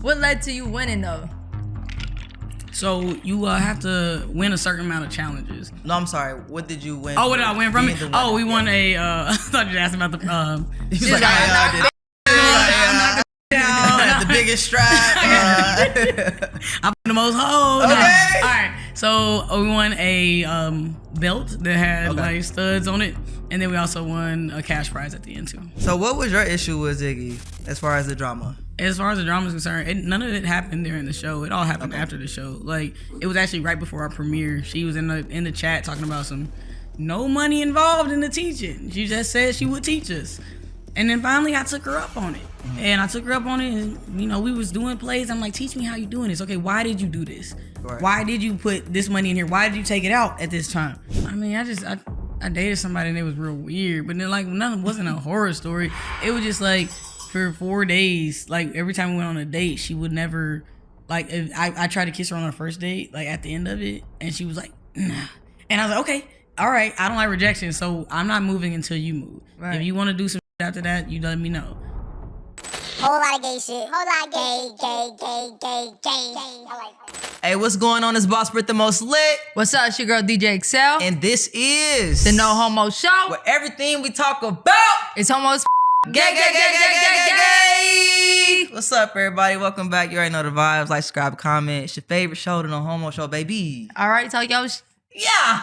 What led to you winning though? So you have to win a certain amount of challenges. No, I'm sorry. What did you win? Oh, what did I win from it? Oh, we won a. I thought you asked about the. She's like, I did. The biggest stride. I put the most holes. Okay. All right. So we won a belt that had like studs on it, and then we also won a cash prize at the end too. So what was your issue with Ziggy as far as the drama? As far as the drama is concerned, none of it happened during the show. It all happened after the show. Like, it was actually right before our premiere. She was in the chat talking about some no money involved in the teaching. She just said she would teach us. And then finally I took her up on it. And I took her up on it, and we was doing plays. I'm like, teach me how you doing this. Okay, why did you do this? Right. Why did you put this money in here? Why did you take it out at this time? I mean, I dated somebody and it was real weird. But then, like, nothing wasn't a horror story. It was just like, for 4 days, like every time we went on a date, she would never, like, if I tried to kiss her on our first date, like at the end of it, and she was like, nah. And I was like, okay, all right, I don't like rejection, so I'm not moving until you move. Right. If you want to do some shit after that, you let me know. Whole lot of gay shit. Whole lot of gay. Hey, what's going on? It's Boss Brit the Most Lit. What's up? It's your girl DJ Excel. And this is the No Homo Show. Where everything we talk about is homos. Gay. What's up, everybody? Welcome back. You already know the vibes. Like, subscribe, comment. It's your favorite show, the No Homo Show, baby. All right, talk y'all.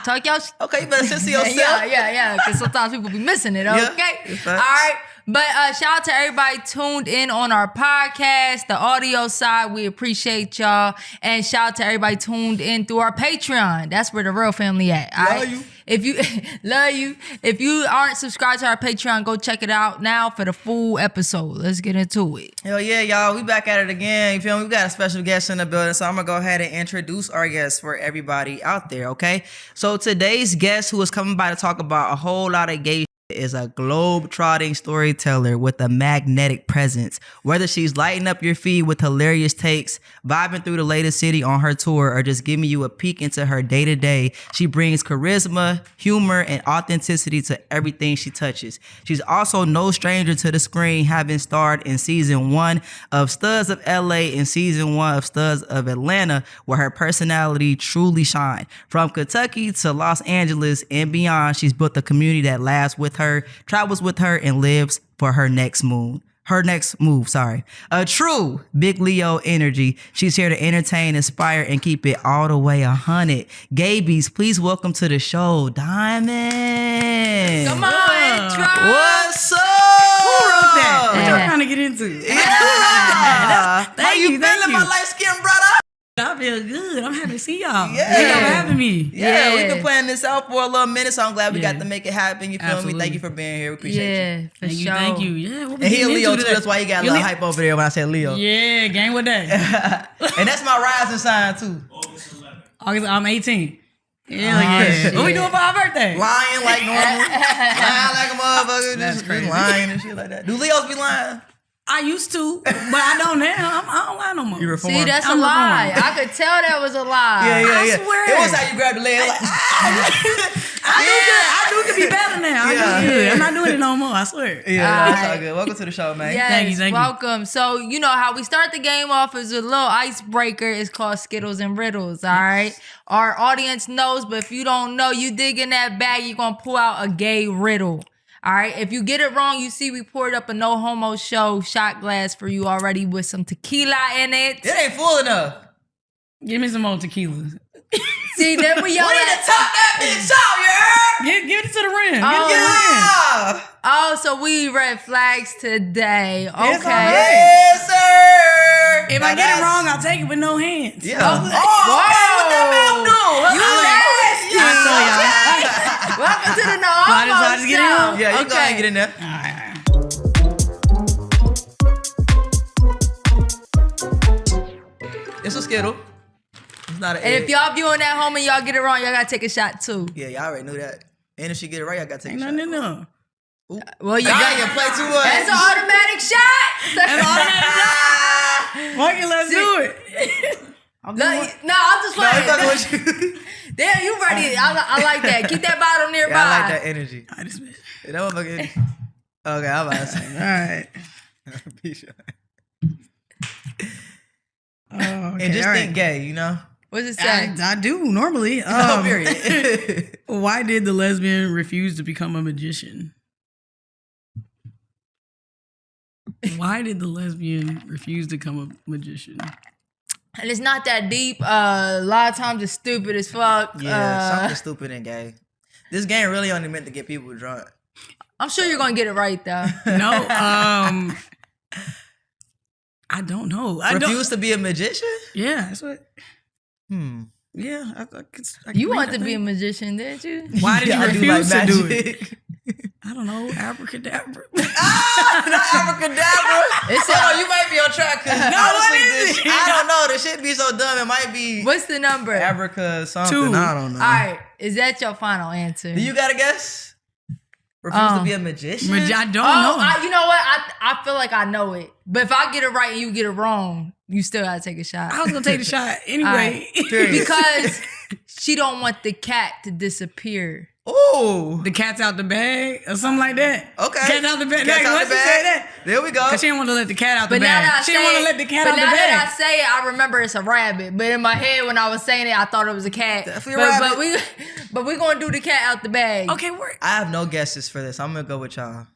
Talk y'all. Okay, you better censor yourself. Yeah. Because sometimes people be missing it. Okay. All right. But shout out to everybody tuned in on our podcast, the audio side. We appreciate y'all. And shout out to everybody tuned in through our Patreon. That's where the real family at. Love you. If you love you. If you aren't subscribed to our Patreon, go check it out now for the full episode. Let's get into it. Hell yeah, y'all. We back at it again. You feel me? We got a special guest in the building. So I'm going to go ahead and introduce our guest for everybody out there, okay? So today's guest who is coming by to talk about a whole lot of gay is a globe-trotting storyteller with a magnetic presence. Whether she's lighting up your feed with hilarious takes, vibing through the latest city on her tour, or just giving you a peek into her day-to-day, she brings charisma, humor, and authenticity to everything she touches. She's also no stranger to the screen, having starred in season 1 of STUDS of LA and season 1 of STUDS of Atlanta, where her personality truly shined. From Kentucky to Los Angeles and beyond, she's built a community that laughs with her, travels with her, and lives for her next move. A true big Leo energy. She's here to entertain, inspire, and keep it all the way 100. Gabies, please welcome to the show, Diamond. Come on, Try. What's up? Who wrote that? What y'all trying to get into? How you feeling, my light-skinned brother? I feel good. I'm happy to see y'all. Yeah. Thank y'all for having me. Yeah, we've been planning this out for a little minute, so I'm glad we got to make it happen. You feel me? Thank you for being here. We appreciate you. For sure. Thank you. Yeah, what we And he a getting Leo into too. today? That's why he got a little hype over there when I said Leo. Yeah, gang with that. And that's my rising sign too. August, I'm 18. Yeah. What we doing for our birthday? Lying like normal. Lying like a motherfucker. That's Just crazy. lying and shit like that. Do Leos be lying? I used to, but I don't now. I don't lie no more. You reformed. See, that's I'm a lie. reformed. I could tell that was a lie. Yeah. I swear. It was how you grab the leg like, I do could be better now. I do good. I'm not doing it no more. I swear. Yeah, that's all good. Welcome to the show, man. Yes, Thank you. welcome. So, you know how we start the game off is a little icebreaker. It's called Skittles and Riddles, all right? Our audience knows, but if you don't know, you dig in that bag, you're going to pull out a gay riddle. All right. If you get it wrong, you see we poured up a No Homo Show shot glass for you already with some tequila in it. It ain't full enough. Give me some more tequila. See, then we yell We need to at... top that bitch out, you heard? Give it to the rim. Oh, Give it to the rim. Yeah. Oh, so we red flags today. Okay. Yes, sir. If I get it wrong, I'll take it with no hands. Yeah. Oh, okay. What that mouth do? You nasty. I saw y'all. Welcome to the No So I Homo just get it Show. on? Yeah, you go ahead and get in there. All right. It's a Skittle. It's not an And egg. if y'all viewing that home and y'all get it wrong, y'all gotta take a shot too. Yeah, y'all already knew that. And if she get it right, I gotta take Ain't a shot. nothing in there. Well, you Y'all got ain't play too much. That's an automatic shot. Mark it, let's do it. No, I'm just No, playing. he fucking with you. Damn, you ready? I like that. Keep that bottle nearby. Yeah, I like that energy. I just missed. That motherfucker. Okay, I'm about to say. All right. Be sure. and just all think right. gay, you know? What's it say? I do normally. Oh, period. Why did the lesbian refuse to become a magician? Why did the lesbian refuse to become a magician? And it's not that deep. A lot of times it's stupid as fuck. Yeah, something stupid and gay. This game really only meant to get people drunk. I'm sure you're gonna get it right though. No, I don't know. Refuse to be a magician? Yeah, that's what. Yeah, I can You read want that to be a thing. magician, didn't you? Why did you I do like refuse to do it? magic. I don't know. Abracadabra. Not abracadabra. It's Hold on, you might be on track. Cause honestly, what is it? I don't know. This shit be so dumb. It might be What's the number? abraca something. 2. I don't know. All right, is that your final answer? Do you got a guess? Refuse to be a magician? I don't Oh, know. you know what? I feel like I know it, but if I get it right and you get it wrong, you still gotta take a shot. I was gonna take the shot anyway. Period. Because she don't want the cat to disappear. Ooh. The cat's out the bag or something like that. Okay. Cat's out the bag. Cat's out Let's the just bag. say that. There we go. Cause she didn't want to let the cat out the But now that bag. I She say didn't want to it- let the cat but out the now bag. that I say it, I remember it's a rabbit. But in my head, when I was saying it, I thought it was a cat. Definitely a rabbit. But we gonna do the cat out the bag. Okay, we're. I have no guesses for this. I'm gonna go with y'all.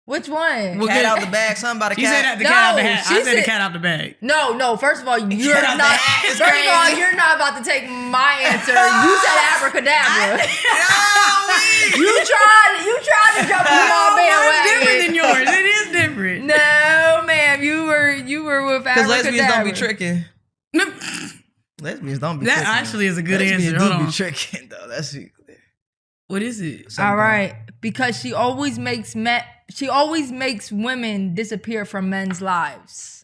Which one? Well, Cat good. out the bag. Something about a You said cat. that the cat out the No, hat. she I said the said- cat out the bag. No. First of all, you're Cat out the not. hat is First of all, crazy. you're not about to take my answer. You said abracadabra. You tried to jump on my It's different bandwagon. than yours. It is different. No, ma'am, you were with Because abracadabra. lesbians don't be tricking. No, Lesbians don't be that tricking. actually is a good Lesbians answer. do Hold be all tricking, though. That's clear. What is it? All right, because she always makes women disappear from men's lives.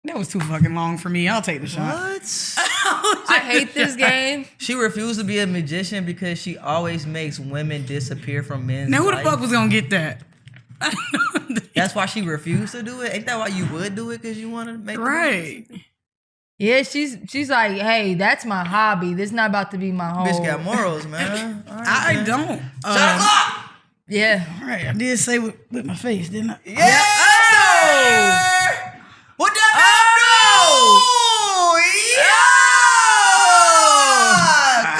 That was too fucking long for me. I'll take the shot. What? I hate this game. She refused to be a magician because she always makes women disappear from men's Now who the life. fuck was gonna get that? That's why she refused to do it? Ain't that why you would do it? Because you want to make the Right. Yeah, she's like, hey, that's my hobby. This not about to be my home. Bitch got morals, man. All right, I man. don't. Shut the clock! Yeah. All right, I did say with my face, didn't I? Yeah! What that man do? Yeah!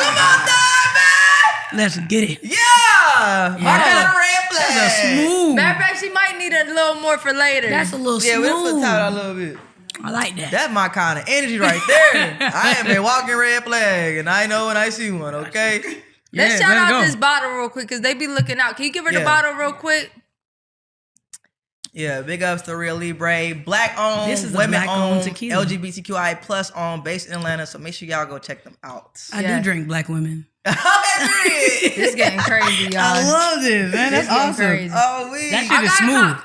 Come on, Diamond! Let's get it. Yeah! I got a red flag. That's a smooth. Matter of fact, she might need a little more for later. That's a little Yeah, we'll put smooth. out a little bit. I like that. That's my kind of energy right there. I am a walking red flag, and I know when I see one, okay? Let's Yeah, shout let's out go. this bottle real quick because they be looking out. Can you give her the Yeah. bottle real quick? Yeah, big ups to Real Libre. Black owned, This is a women black-owned owned, tequila. LGBTQI plus owned, based in Atlanta. So make sure y'all go check them out. I Yeah. do drink black women. It's getting crazy, y'all. I love this, man. That's It's getting awesome. crazy. Oh, we. That shit is smooth.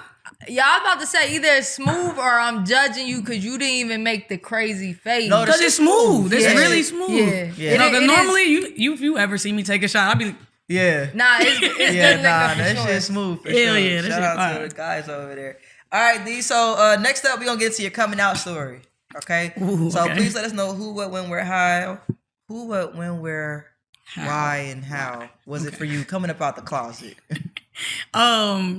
Yeah, I'm about to say either it's smooth or I'm judging you because you didn't even make the crazy face. No, Because it's smooth. It's Yeah. really smooth. Yeah. Yeah. No, It because is- normally if you ever see me take a shot, I'll be like, Yeah. Nah, it's Yeah, good nah, liquor that for shit sure. smooth for Hell sure. yeah, that Shout shit out to fire. the guys over there. All right, D. So next up, we're gonna get to your coming out story. Okay. Ooh, so okay. please let us know who, what, when, where, how. Who, what, when, where, why, and how was it for you coming up out the closet?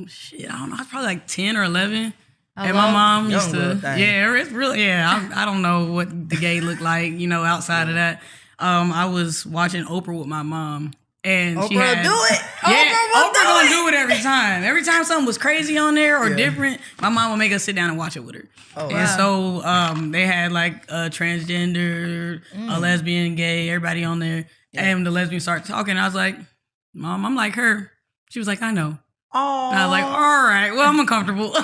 shit, I don't know. I was probably like 10 or 11. And my Hello? mom Young used little to, thing. yeah, it's really, yeah. I don't know what the gay looked like, outside of that. I was watching Oprah with my mom, and she Oprah had, do it. Yeah, Oprah will do gonna it. do it every time. Every time something was crazy on there or Yeah. different, my mom would make us sit down and watch it with her. Oh, And so they had like a transgender, a lesbian, gay, everybody on there. And the lesbian started talking. I was like, Mom, I'm like her. She was like, I know. Oh. And I was like, all right, well, I'm uncomfortable.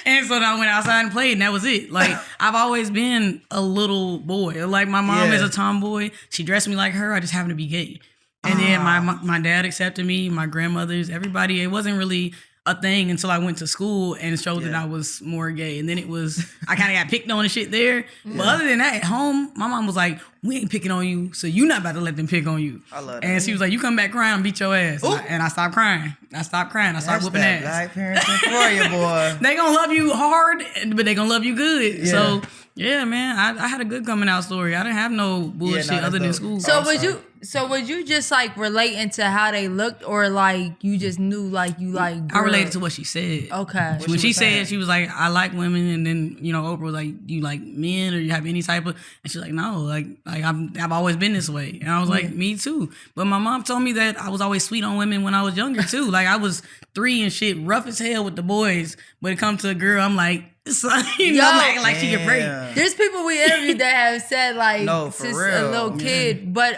And so then I went outside and played, and that was it. Like, I've always been a little boy. Like, my mom Yeah. is a tomboy. She dressed me like her. I just happened to be gay. And then my dad accepted me, my grandmothers, everybody. It wasn't really a thing until I went to school and showed that I was more gay. And then it was, I kind of got picked on and shit there. But other than that, at home, my mom was like, we ain't picking on you, so you not about to let them pick on you. I love that. And she was like, you come back crying, and beat your ass. And I stopped crying. I stopped crying. I started whooping that ass. black parenting for you, boy. They gonna love you hard, but they gonna love you good. Yeah. So yeah, man, I had a good coming out story. I didn't have no bullshit that's other than dope. school. So I'm was sorry. you? So would you just like relating to how they looked, or like you just knew like you like? I related to what she said. Okay. When she said, she was like, I like women, and then Oprah was like, you like men, or you have any type of? And she's like, no, like I've always been this way, and I was like, me too. But my mom told me that I was always sweet on women when I was younger too. Like I was 3 and shit, rough as hell with the boys, but it comes to a girl, I'm like. So, I'm acting like she get raped. There's people we interviewed that have said like No, for since real. a little kid, but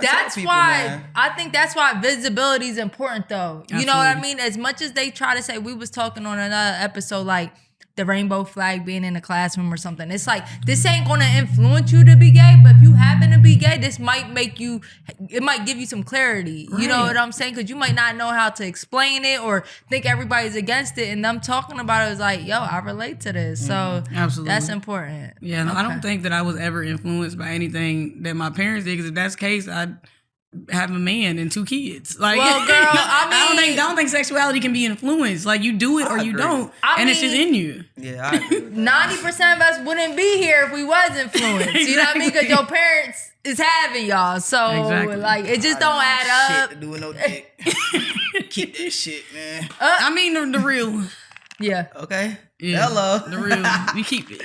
that's people, why man. I think that's why visibility is important though. You know what I Absolutely. mean? As much as they try to say, we was talking on another episode like the rainbow flag being in the classroom or something. It's like this ain't gonna influence you to be gay, but if you happen to be gay, this might it might give you some clarity. You know what I'm saying? Because you might not know how to explain it or think everybody's against it, and them talking about it is like, yo, I relate to this. So Absolutely. that's important. Yeah, no, I don't think that I was ever influenced by anything that my parents did. Because if that's the case, I'd have a man and 2 kids. Like, Well, girl, I don't think sexuality can be influenced. Like, you do it or you agree. don't, I and it's just mean- in you. Yeah, I agree with that. 90% of us wouldn't be here if we was influenced. You know what I mean? Because your parents is having y'all. So, Exactly. like, it just don't add up. Shit to do with no dick. Keep that shit, man. I mean, the real. Yeah. Okay. Yeah, Hello. the real. We keep it.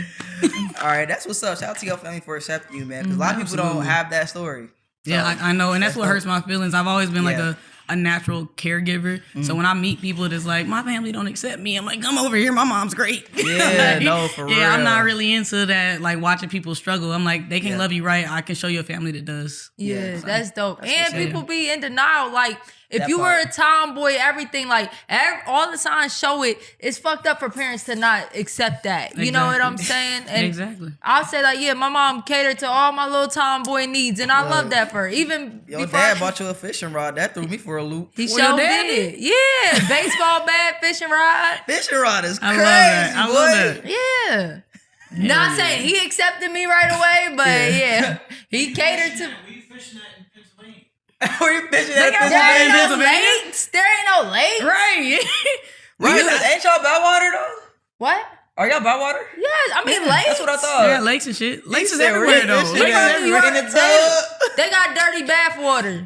All right, that's what's up. Shout out to your family for accepting you, man. Because a lot of people don't Absolutely. have that story. So, Yeah, I know, and that's what hurts my feelings. I've always been like Yeah. a natural caregiver. So when I meet people that's like, my family don't accept me, I'm like, come over here, my mom's great. Yeah, Like, no, for real. Yeah, I'm not really into that, like watching people struggle. I'm like, they can Yeah. love you right. I can show you a family that does. Yeah, so that's dope. that's And what's people up. be in denial. Like, if That you part. were a tomboy, everything, like, all the signs show it. It's fucked up for parents to not accept that. You know what I'm saying? And Exactly. I'll say, like, yeah, my mom catered to all my little tomboy needs, and I love that for her. Even Your before dad bought you a fishing rod. That threw me for a loop. he Well, your showed dad did. Yeah, baseball bat, fishing rod. Fishing rod is I crazy, love that. I boy. love that. Yeah. Not saying he accepted me right away, but yeah, he catered to. We fishing that in Pennsylvania. Were you fishing They that got There water in ain't no Pennsylvania? lakes. There ain't no lakes. Right. Right? Ain't y'all by water though? What? Are y'all by water? Yes, I mean lakes. That's what I thought. Yeah, lakes and shit. Lakes is said everywhere we're though. fishing Lakes is at- everywhere. in the tub. They got dirty bath water.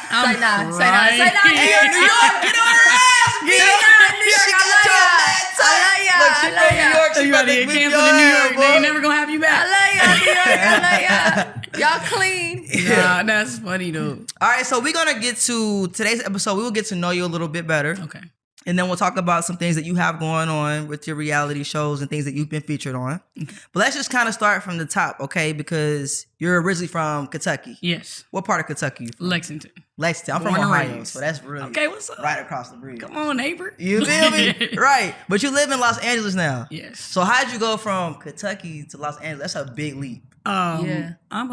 I'm Say nah, say nah, say nah. crying. New York, New York, get on her ass, Say bitch. nah, New York. She I got love your y'all. mad I tight. love y'all. Look, she I from love New y'all. York. She You about about to to get whip canceled your in New ass, York. boy. They ain't never gonna have you I back. love y'all, New York. I love y'all. Y'all clean. Nah, that's funny though. All right, so we're gonna get to today's episode. We will get to know you a little bit better. Okay. And then we'll talk about some things that you have going on with your reality shows and things that you've been featured on. But let's just kind of start from the top, okay? Because you're originally from Kentucky. Yes. What part of Kentucky you from? Lexington. Lexington. I'm from Born and Ohio, raised. so that's really Okay, what's up? right across the bridge. Come on, neighbor. You feel me? Right. But you live in Los Angeles now. Yes. So how'd you go from Kentucky to Los Angeles? That's a big leap. Yeah. I'm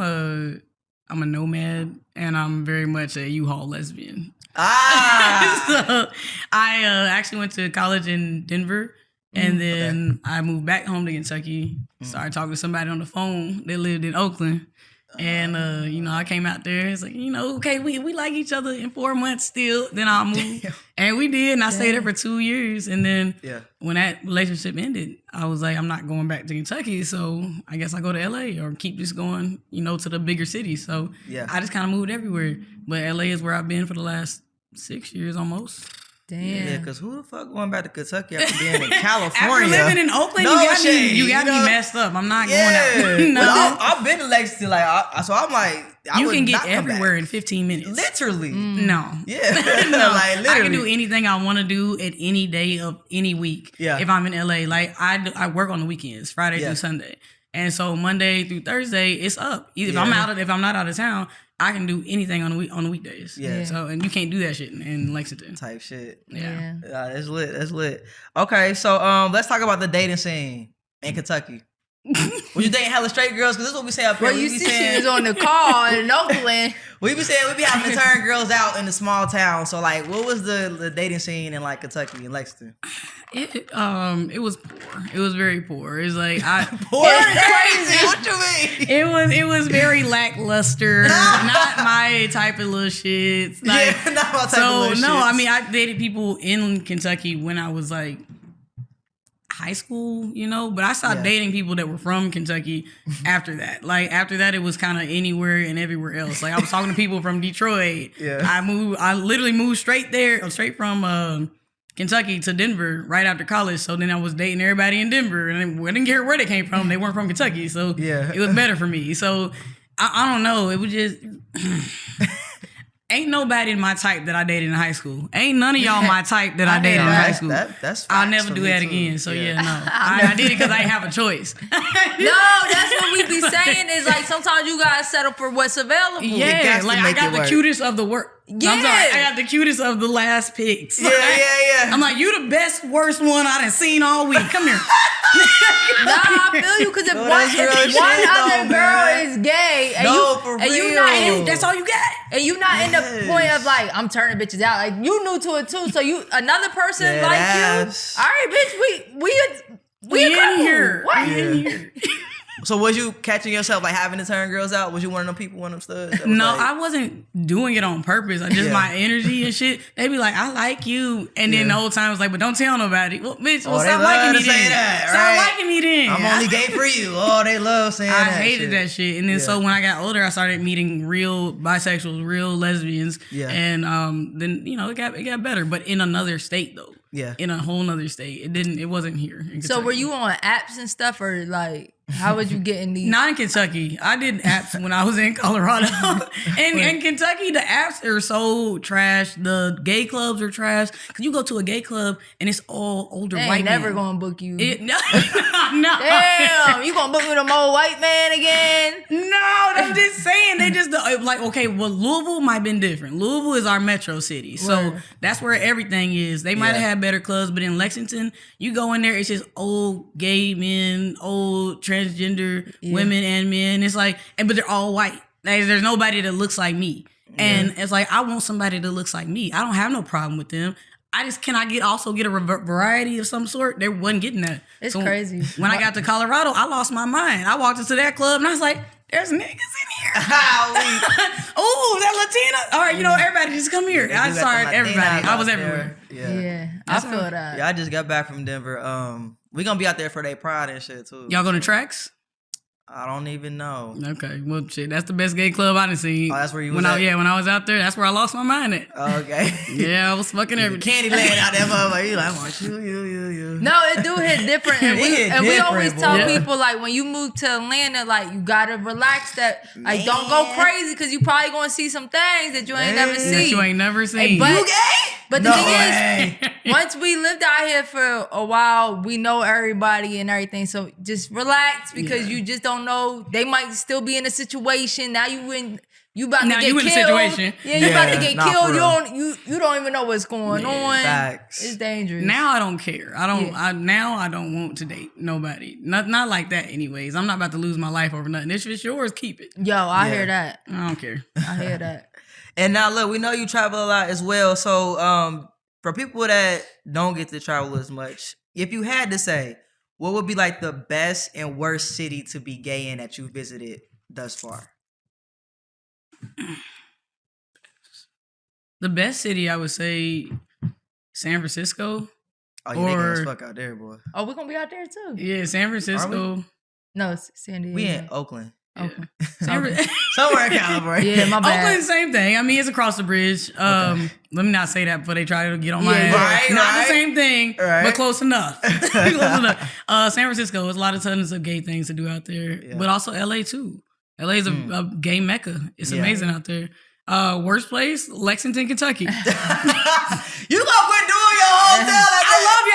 a nomad, and I'm very much a U-Haul lesbian. Ah. So I actually went to college in Denver, and then I moved back home to Kentucky. Started talking to somebody on the phone that lived in Oakland. And I came out there. It's like, okay, we like each other in 4 months still. Then I'll move, and we did. And I stayed there for 2 years. And then when that relationship ended, I was like, I'm not going back to Kentucky. So I guess I go to LA or keep just going, to the bigger cities. So I just kind of moved everywhere. But LA is where I've been for the last 6 years almost. Damn. Yeah, because who the fuck going back to Kentucky after being in California? After living in Oakland, No you got shade, me. You got you know? me messed up. I'm not Yeah. going out. But I've been to Lexington, so I'm like, I You would can not get come everywhere back. in 15 minutes. Literally. No. Yeah. No, like literally. I can do anything I want to do at any day of any week. Yeah. If I'm in LA, like I work on the weekends, Friday Yeah. through Sunday, and so Monday through Thursday it's up. Either Yeah. if I'm not out of town, I can do anything on the weekdays. Yeah. So and you can't do that shit in Lexington. Type shit. Yeah. Yeah, that's lit. That's lit. Okay, so let's talk about the dating scene in Kentucky. Was you dating hella straight girls? Because this is what we say up here. Well, we you be see, she saying, was on the call in Oakland. we be saying we be having to turn girls out in the small town. So like, what was the dating scene in like Kentucky and Lexington? It was poor. It was very poor. It's like Poor is crazy. What you mean? it was very lackluster. Not my type of little shit. Like, Yeah, not my type so of little no, shits. I mean I dated people in Kentucky when I was like high school, you know, but I stopped dating people that were from Kentucky after that. Like after that, it was kind of anywhere and everywhere else. Like I was talking to people from Detroit. Yeah. I literally moved straight from Kentucky to Denver right after college. So then I was dating everybody in Denver, and I didn't care where they came from. They weren't from Kentucky, so it was better for me. So I don't know. It was just ain't nobody my type that I dated in high school. Ain't none of y'all my type that I dated in high school. That's I'll never do that again. So no, I did it because I didn't have a choice. No, that's what we be saying. Is like sometimes you gotta settle for what's available. Yeah, like I got the cutest of the work. Yeah. I'm sorry, I got the cutest of the last pics. Yeah. I'm like, you the best, worst one I done seen all week. Come here. Nah, I feel you because if one other girl is gay and you not that's all you got. And you not in the point of like I'm turning bitches out. Like you new to it too, so you another person you. All right, bitch, we in here. What? We in here. So was you catching yourself like having to turn girls out? Was you one of them people, one of them studs? No, I wasn't doing it on purpose. I just my energy and shit. They be like, I like you. And then the whole time I was like, but don't tell nobody. Well, bitch, stop liking me then. Stop liking me then. I'm only gay for you. Oh, they love saying that. I hated that shit. And then so when I got older, I started meeting real bisexuals, real lesbians. Yeah. And then, you know, it got better. But in another state though. Yeah. In a whole nother state. It wasn't here. So were you on apps and stuff or like how was you getting these? Not in Kentucky. I did apps when I was in Colorado. And in Kentucky, the apps are so trash. The gay clubs are trash. Because you go to a gay club and it's all older white men. Never gonna book you. No. Damn, you gonna book with an old white man again? No, I'm just saying. They just like, okay, well, Louisville might have been different. Louisville is our metro city. So that's where everything is. They might have had better clubs, but in Lexington, you go in there, it's just old gay men, old transgender women and men. It's like, but they're all white. Like, there's nobody that looks like me. And it's like, I want somebody that looks like me. I don't have no problem with them. Can I also get a variety of some sort? They wasn't getting that. It's crazy. When I got to Colorado, I lost my mind. I walked into that club and I was like, there's niggas in here. Oh, that Latina. All right, you know, everybody just come here. I started everybody. I was everywhere. Yeah, I feel that. Yeah, I just got back from Denver. We're going to be out there for their pride and shit too. Y'all going to Tracks? I don't even know. Okay, well, shit, that's the best gay club I done seen. Oh, that's where you was at? When I was out there, that's where I lost my mind at. Okay. Yeah, I was fucking everything. Candy laying out there, motherfucker. You like, I want you. No, it do hit different. And we always tell people, like, when you move to Atlanta, like, you gotta relax that. Like, don't go crazy, because you probably gonna see some things that you ain't never seen. That you ain't never seen. You gay? But the thing is, once we lived out here for a while, we know everybody and everything. So just relax, because you just don't know. They might still be in a situation. Now you about to get killed. In a situation. Yeah, you about to get killed. You don't even know what's going on. Facts. It's dangerous. Now I don't care. I don't want to date nobody. Not like that anyways. I'm not about to lose my life over nothing. If it's yours, keep it. Yo, I hear that. I don't care. I hear that. And now look, we know you travel a lot as well. So for people that don't get to travel as much, if you had to say, what would be like the best and worst city to be gay in that you visited thus far? The best city, I would say, San Francisco. Oh, you making us fuck out there, boy. Oh, we're gonna be out there too. Yeah, San Francisco. No, it's San Diego. We in Oakland. Oakland. Somewhere in California. Yeah, my bad. Oakland, same thing. I mean, it's across the bridge. Let me not say that before they try to get on my ass. Right, not the same thing, but close enough. Close enough. San Francisco, there's a lot of tons of gay things to do out there, but also LA too. LA is a gay mecca. It's amazing out there. Worst place, Lexington, Kentucky. You gonna quit doing your hotel? I love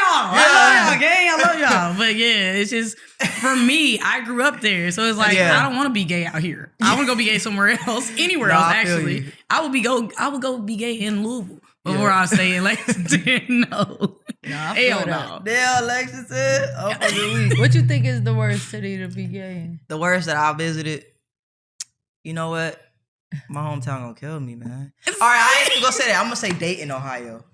y'all, gang. I love y'all. But yeah, it's just, for me, I grew up there. So it's like, I don't want to be gay out here. I want to go be gay somewhere else, anywhere else, actually. I would go be gay in Louisville before I stay in Lexington. No. Hell no. Damn, Lexington. What you think is the worst city to be gay in? The worst that I visited? You know what? My hometown gonna kill me, man. All right, I ain't even gonna say that. I'm gonna say Dayton, Ohio.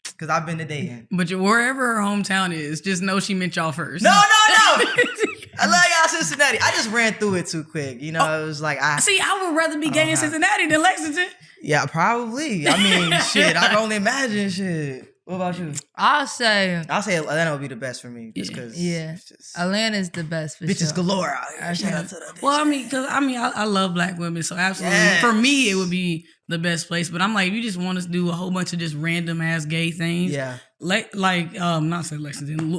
Because I've been to Dayton. But wherever her hometown is, just know she meant y'all first. No. I love y'all Cincinnati. I just ran through it too quick. You know, it was like I would rather be gay in Cincinnati than Lexington. Yeah, probably. I mean, shit, I can only imagine shit. What about you? I'll say Atlanta would be the best for me, just because. yeah. Atlanta's the best for Bitches sure. galore out here. Shout out to the bitches. Well, I love black women, so absolutely Yes. for me it would be the best place. But I'm like, if you just want us to do a whole bunch of just random ass gay things, Yeah. Not say Lexington,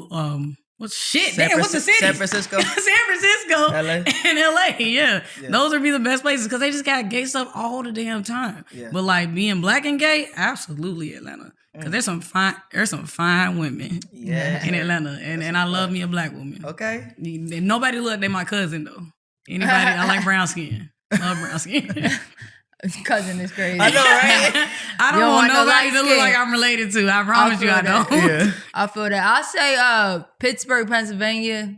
what's San the city? San Francisco. San Francisco LA? and LA, yeah. Those would be the best places because they just got gay stuff all the damn time. Yeah. But like being black and gay, absolutely Atlanta. Because there's some fine women Yeah. in Atlanta. And I love me a black woman. Okay. And nobody look they my cousin though. Anybody, I like brown skin. Love brown skin. Cousin is crazy. I know, right? I don't You don't want want no nobody light to look skin. like I'm related to. I promise you I feel that. don't. Yeah. I feel that. I'll say Pittsburgh, Pennsylvania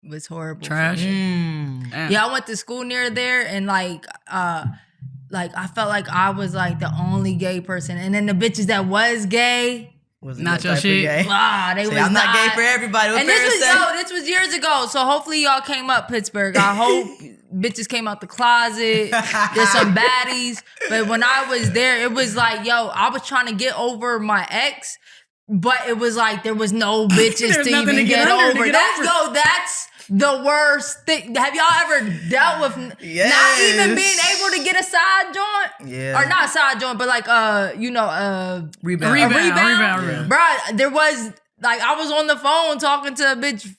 was horrible. Trash. Yeah, I went to school near there, and like I felt like I was like the only gay person, and then the bitches that was gay, Was Not your your type of shit. gay? they See, was I'm not gay for everybody. What And this parents say? was years ago, so hopefully y'all came up Pittsburgh. I hope bitches came out the closet. There's some baddies, but when I was there, it was like, I was trying to get over my ex, but it was like there was no bitches There's to nothing even to get get under, over. to get over. That's the worst thing. Have y'all ever dealt with not even being able to get a side joint? Yeah. Or not a side joint, but like Rebound. rebound. Bruh, there was like I was on the phone talking to a bitch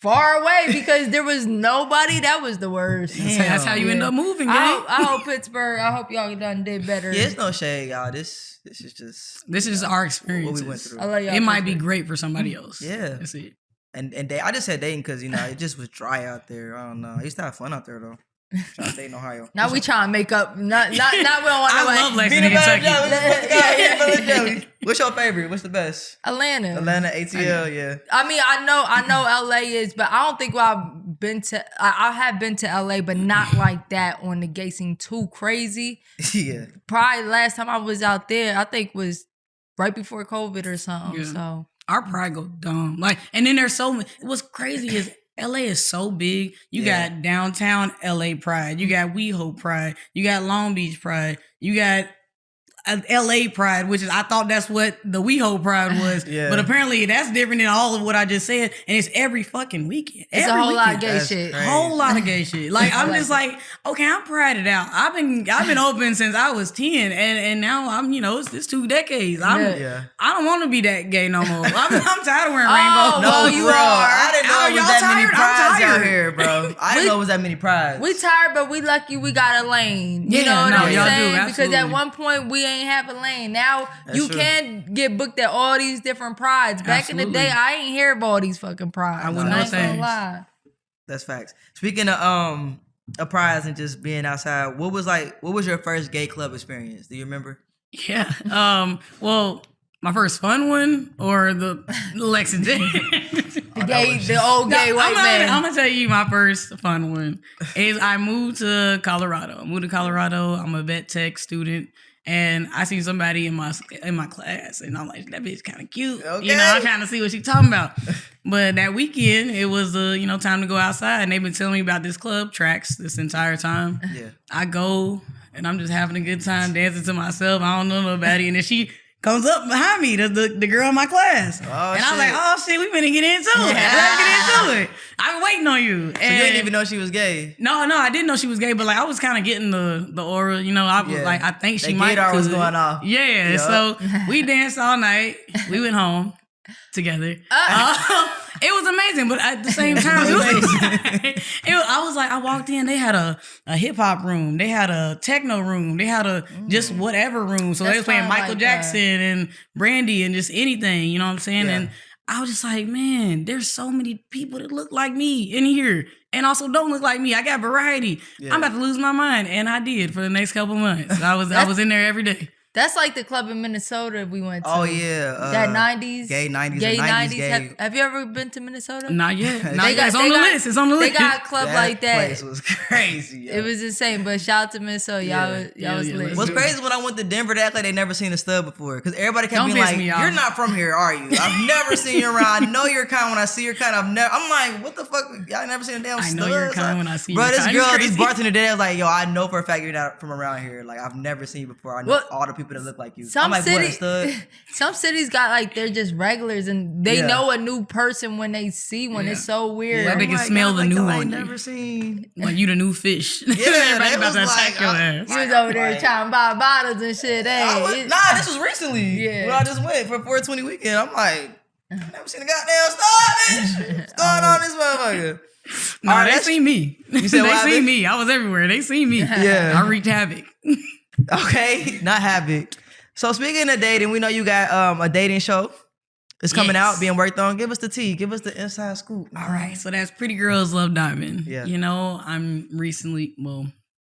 far away because there was nobody. That was the worst. That's how you end up moving, gang. I hope Pittsburgh. I hope y'all done did better. Yeah, it's no shade, y'all. This is just This is our experience. what we went through. I love y'all. It might be Pittsburgh. great for somebody else. Yeah. That's it. And I just said dating because it just was dry out there. I don't know. I used to have fun out there though. Trying to date in Ohio. Now we trying to make up. Not we don't want I love Lexington, Kentucky. What's your favorite? What's the best? Atlanta. Atlanta, ATL, yeah. I mean, I know LA is, but I don't think I've been to. I have been to LA, but not like that on the gay scene too crazy. Yeah. Probably last time I was out there, I think was right before COVID or something. Yeah. So Our pride go dumb. And then there's so many. What's crazy is LA is so big. You got downtown LA pride. You got WeHo pride. You got Long Beach pride. You got LA pride, which is, I thought that's what the WeHo pride was. Yeah. But apparently that's different than all of what I just said. And it's every fucking weekend. it's Every a whole lot of weekend. gay That's shit. crazy. Whole lot of gay shit. Like I'm just like, okay, I'm prided out. I've been open since I was 10, and now I'm it's 2 decades. Yeah. I don't want to be that gay no more. I'm tired of wearing Oh, rainbow. well, No, you bro. are. I didn't know it was Y'all that many tired? I'm prides out tired. here, bro. I didn't know it was that many prides. We tired, but we lucky we got a lane. You Yeah, know what no, I'm y'all do, saying? Because absolutely. at one point we ain't have a lane. Now That's you true. can get booked at all these different prides. Back in the Absolutely. day, I ain't hear about all these fucking prides. I wouldn't know ain't gonna things. lie. That's facts. Speaking of prides and just being outside, what was your first gay club experience? Do you remember? Yeah. Well, my first fun one or the Lexington. The old gay white man. I'm gonna tell you my first fun one is I moved to Colorado. I'm a vet tech student. And I see somebody in my class, and I'm like, that bitch kind of cute. Okay. I'm trying to see what she talking about. But that weekend, it was time to go outside, and they've been telling me about this club, Tracks, this entire time. Yeah. I go, and I'm just having a good time dancing to myself. I don't know nobody, and then she comes up behind me, the girl in my class. Oh, and I was shit. like, oh shit, we finna get into it. Let's get into it. I'm waiting on you. So you didn't even know she was gay. No, I didn't know she was gay, but like I was kind of getting the aura, I was Yeah. like, I think she That might. gaydar was could. going off. Yeah, Yup. so we danced all night. We went home together. It was amazing, but at the same time, I was like, I walked in. They had a hip hop room. They had a techno room. They had a just whatever room. So they That's was playing kinda Michael like Jackson and Brandy and just anything. You know what I'm saying? Yeah. And I was just like, man, there's so many people that look like me in here and also don't look like me. I got variety. Yeah. I'm about to lose my mind. And I did for the next couple months. I was in there every day. That's like the club in Minnesota we went to. Oh yeah. That 90s. Gay 90s. Gay 90s 90s. gay. Have you ever been to Minnesota? Not yet. They Not yet. It's on the list. It's on the They list. got a club like that. place was crazy. Yo. It was insane, but shout out to Minnesota. Y'all Yeah, was yeah, lit. let's What's do it. crazy is when I went to Denver, they act like they never seen a stud before. Because everybody kept Don't being piss like, me off. "You're not from here, are you? I've never seen you around. I know your kind when I see your kind. I'm like, what the fuck? Y'all never seen a damn I stud? know your kind when I see Bro, your this kind. girl, It's this crazy. bartender today was like, yo, I know for a fact you're not from around here. Like, I've never seen you before. I know What? all the people people that look like you. Some I'm like, what, a cities, stud? some cities got like they're just regulars and they know a new person when they see one. It's so weird. Like they can smell the new I one. never seen. Like you the new fish. Yeah, Everybody they about was to like, attack your ass. You was over there trying to buy bottles and shit. Hey, This was recently. Yeah. When I just went for 420 weekend. I'm like, never seen a goddamn star, bitch. What's going on in this motherfucker? No, All right, they seen me. You said they what seen happened? me. I was everywhere. They seen me. Yeah. I wreaked havoc. Okay, not havoc. So speaking of dating, we know you got a dating show. It's coming out, being worked on. Give us the tea. Give us the inside scoop. All right, so that's Pretty Girls Love Diamond. Yeah. You know, I'm recently,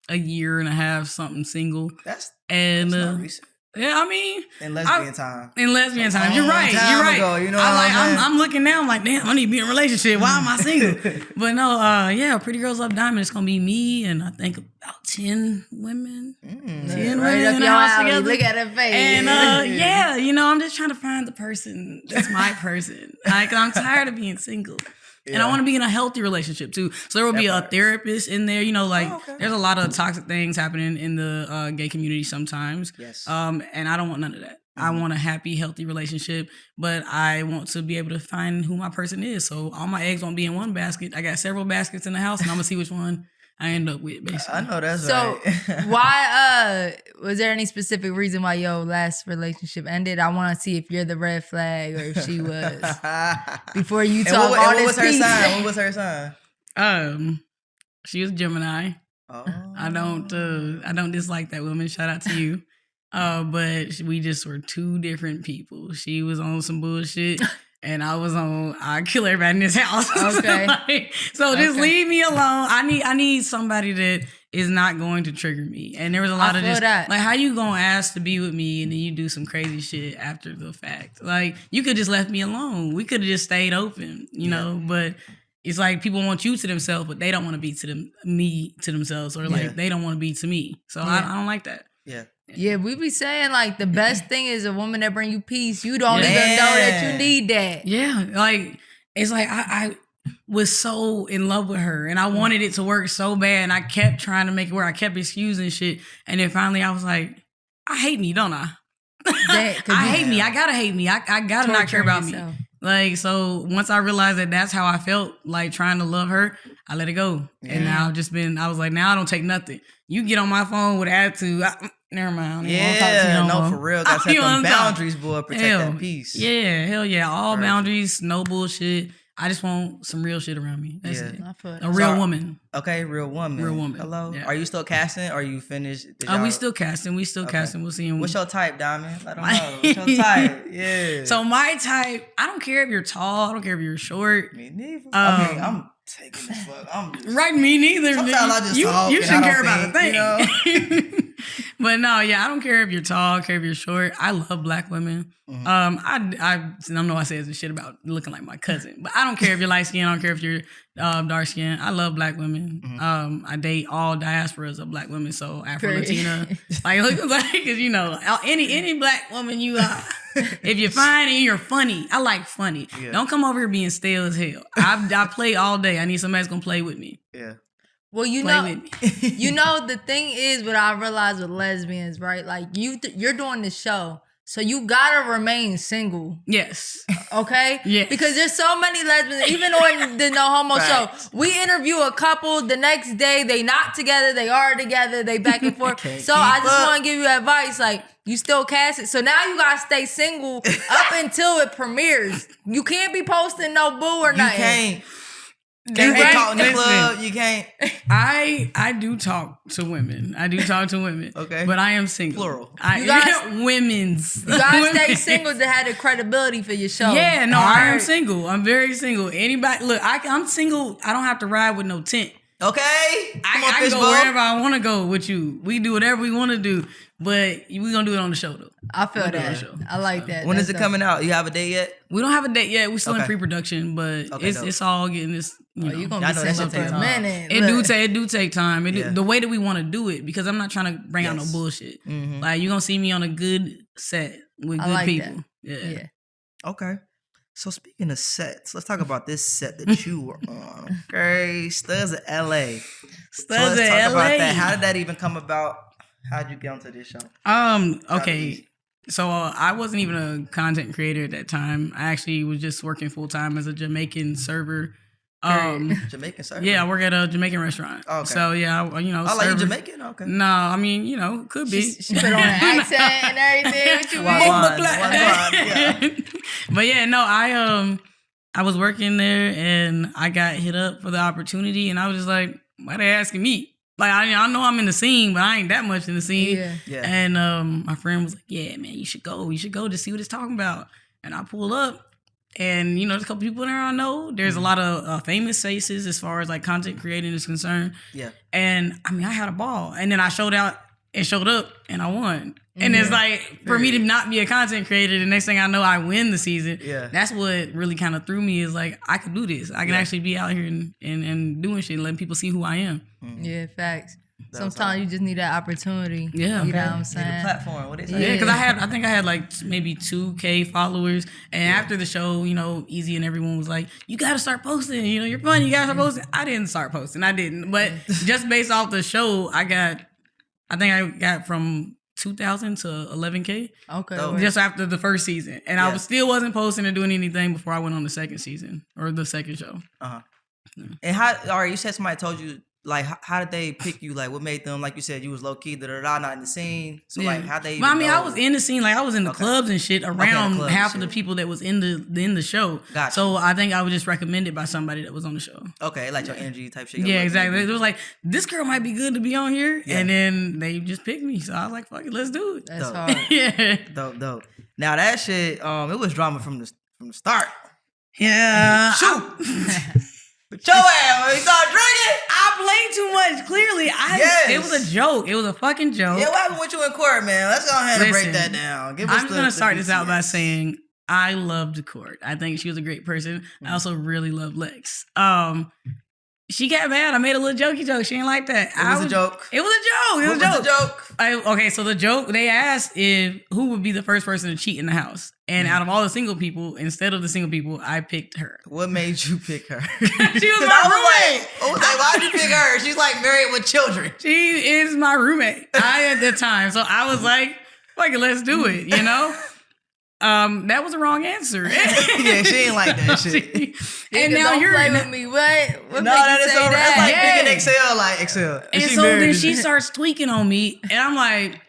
a year and a half something single. That's And not recent. yeah, I mean, In lesbian time. in lesbian time, you're long right. time You're right. ago, you know what I'm saying? I'm looking now. I'm like, damn, I need to be in a relationship. Why am I single? But no, yeah, Pretty Girls Love Diamond. It's gonna be me and I think about 10 women. 10 right women up in the your house alley. together. Look at her face. And yeah, you know, I'm just trying to find the person that's my person. Like, I'm tired of being single. And I want to be in a healthy relationship too. So there will be a therapist in there. You know, like there's a lot of toxic things happening in the gay community sometimes. Yes. And I don't want none of that. I want a happy, healthy relationship, but I want to be able to find who my person is. So all my eggs won't be in one basket. I got several baskets in the house, and I'm gonna see which one I end up with. Basically, I know that's So right. why was there any specific reason why your last relationship ended? I want to see if you're the red flag or if she was. Before you talk all what this was her piece. sign? What was her sign? She was Gemini. Oh. I don't dislike that woman. Shout out to you. But we just were two different people. She was on some bullshit. And I was on, I kill everybody in this house. Okay. So just leave me alone. I need somebody that is not going to trigger me. And there was a lot of just that. like, how you gonna ask to be with me and then you do some crazy shit after the fact? Like, you could just left me alone. We could have just stayed open, you know. But it's like people want you to themselves, but they don't want to be me to themselves, or like they don't want to be to me. So I don't like that. Yeah. Yeah, we be saying like the best thing is a woman that bring you peace. You don't even know that you need that. Yeah, like it's like I was so in love with her and I wanted it to work so bad and I kept trying to make it work. I kept excusing shit. And then finally I was like, I hate me, don't I? I hate me. I gotta hate me. I gotta not care about yourself. me. Like, so once I realized that that's how I felt, like trying to love her, I let it go. And now I was like, now I don't take nothing. You get on my phone with attitude, never mind. No, for real. Gotta set them boundaries, boy. Protect that peace. Yeah, hell yeah. All boundaries, no bullshit. I just want some real shit around me. That's it. A real woman. Okay, real woman. Real woman. Hello. Yeah. Are you still casting? Or are you finished? We still casting. We still casting. We'll see. What's your type, Diamond? Let them know. What's your type? Yeah. So my type, I don't care if you're tall. I don't care if you're short. Me neither. I mean, I'm taking this fuck. Right, me neither. Sometimes I just talk. You shouldn't care about a think, thing. you know? But no, yeah, I don't care if you're tall. I don't care if you're short. I love black women. I don't know. I say some shit about looking like my cousin, but I don't care if you're light skinned. I don't care if you're dark skinned. I love black women. I date all diasporas of black women. So Afro Latina, like, cause you know, any black woman you are. If you're fine and you're funny, I like funny. Yeah. Don't come over here being stale as hell. I play all day. I need somebody that's gonna play with me. Yeah. Well, you know, the thing is what I realized with lesbians, right? Like you're doing the show, so you gotta remain single. Yes. Okay? Yes. Because there's so many lesbians, even on the No Homo Show. We interview a couple, the next day they not together, they are together, they back and forth. So I just want to give you advice, like, you still cast it. So now you gotta stay single up until it premieres. You can't be posting no boo or nothing. You can't. Can't get caught in the club. You can't. I do talk to women. Okay. But I am single. Plural. Women's. You gotta stay single to have the credibility for your show. Yeah, no, I am single. I'm very single. Anybody, look, I'm single. I don't have to ride with no tent. Okay. I can go wherever I want to go with you. We do whatever we want to do. But we're going to do it on the show, though. I feel that. I like that. When is it coming out? You have a date yet? We don't have a date yet. We're still in pre-production, but it's all getting this. You're going to be single for a minute. It do take time. The way that we want to do it, because I'm not trying to bring out no bullshit. Mm-hmm. Like, you're going to see me on a good set with good people. Yeah. Okay. So speaking of sets, let's talk about this set that you were on. Okay, Studs of LA. Studs of LA. About that. How did that even come about? How'd you get onto this show? Okay. So I wasn't even a content creator at that time. I actually was just working full time as a Jamaican server. Jamaican server? Yeah, I work at a Jamaican restaurant. Oh, okay. So yeah, like you you Jamaican? Okay. No, I mean, could be. She put on an accent and everything. What you mean? Yeah. But yeah, no, I was working there and I got hit up for the opportunity and I was just like, why they asking me? Like, I know I'm in the scene, but I ain't that much in the scene. Yeah. And my friend was like, yeah, man, you should go. You should go to see what it's talking about. And I pull up and, there's a couple people there I know. There's a lot of famous faces as far as like content creating is concerned. Yeah. And I mean, I had a ball. And then I showed up and I won. And it's like, for me to not be a content creator, the next thing I know, I win the season. Yeah. That's what really kind of threw me is like, I could do this. I can actually be out here and doing shit and letting people see who I am. Yeah, facts. Sometimes you just need that opportunity. Yeah. You know what I'm saying? Need a platform. What is that? Yeah, because I think I had like maybe 2K followers. And after the show, Easy and everyone was like, you got to start posting. You're funny. You got to start posting. I didn't start posting. I didn't. But just based off the show, I think I got from 2,000 to 11K. Okay. Just after the first season. And I still wasn't posting or doing anything before I went on the second season or the second show. Uh-huh. Yeah. And you said somebody told you, like, how did they pick you? Like, what made them, like you said, you was low-key, not in the scene. So, like, how they But I mean, I was in the scene. Like, I was in the clubs and shit around half of the people that was in the show. Gotcha. So, I think I was just recommended by somebody that was on the show. Okay, like your energy type shit. Yeah, exactly. It was like, this girl might be good to be on here. Yeah. And then they just picked me. So, I was like, fuck it, let's do it. That's hard. Yeah. Dope. Now, that shit, it was drama from the start. Yeah. Shoot. But your ass, when you start drinking, I played too much. Clearly, it was a joke. It was a fucking joke. Yeah, what happened with you in court, man? Let's go ahead and break that down. I'm gonna start this out by saying I loved Court. I think she was a great person. I also really love Lex. She got mad. I made a little jokey joke. She didn't like that. It was a joke. It was a joke. Okay, so the joke, they asked who would be the first person to cheat in the house. And out of all the single people, instead of the single people, I picked her. What made you pick her? She was my roommate. Why'd you pick her? She's like married with children. She is my roommate. At the time. So I was like, fuck it, let's do it, That was the wrong answer. Yeah, she ain't like that shit. And now you're play with me. What made you say that? That's like picking Excel. And so then she starts tweaking on me, and I'm like,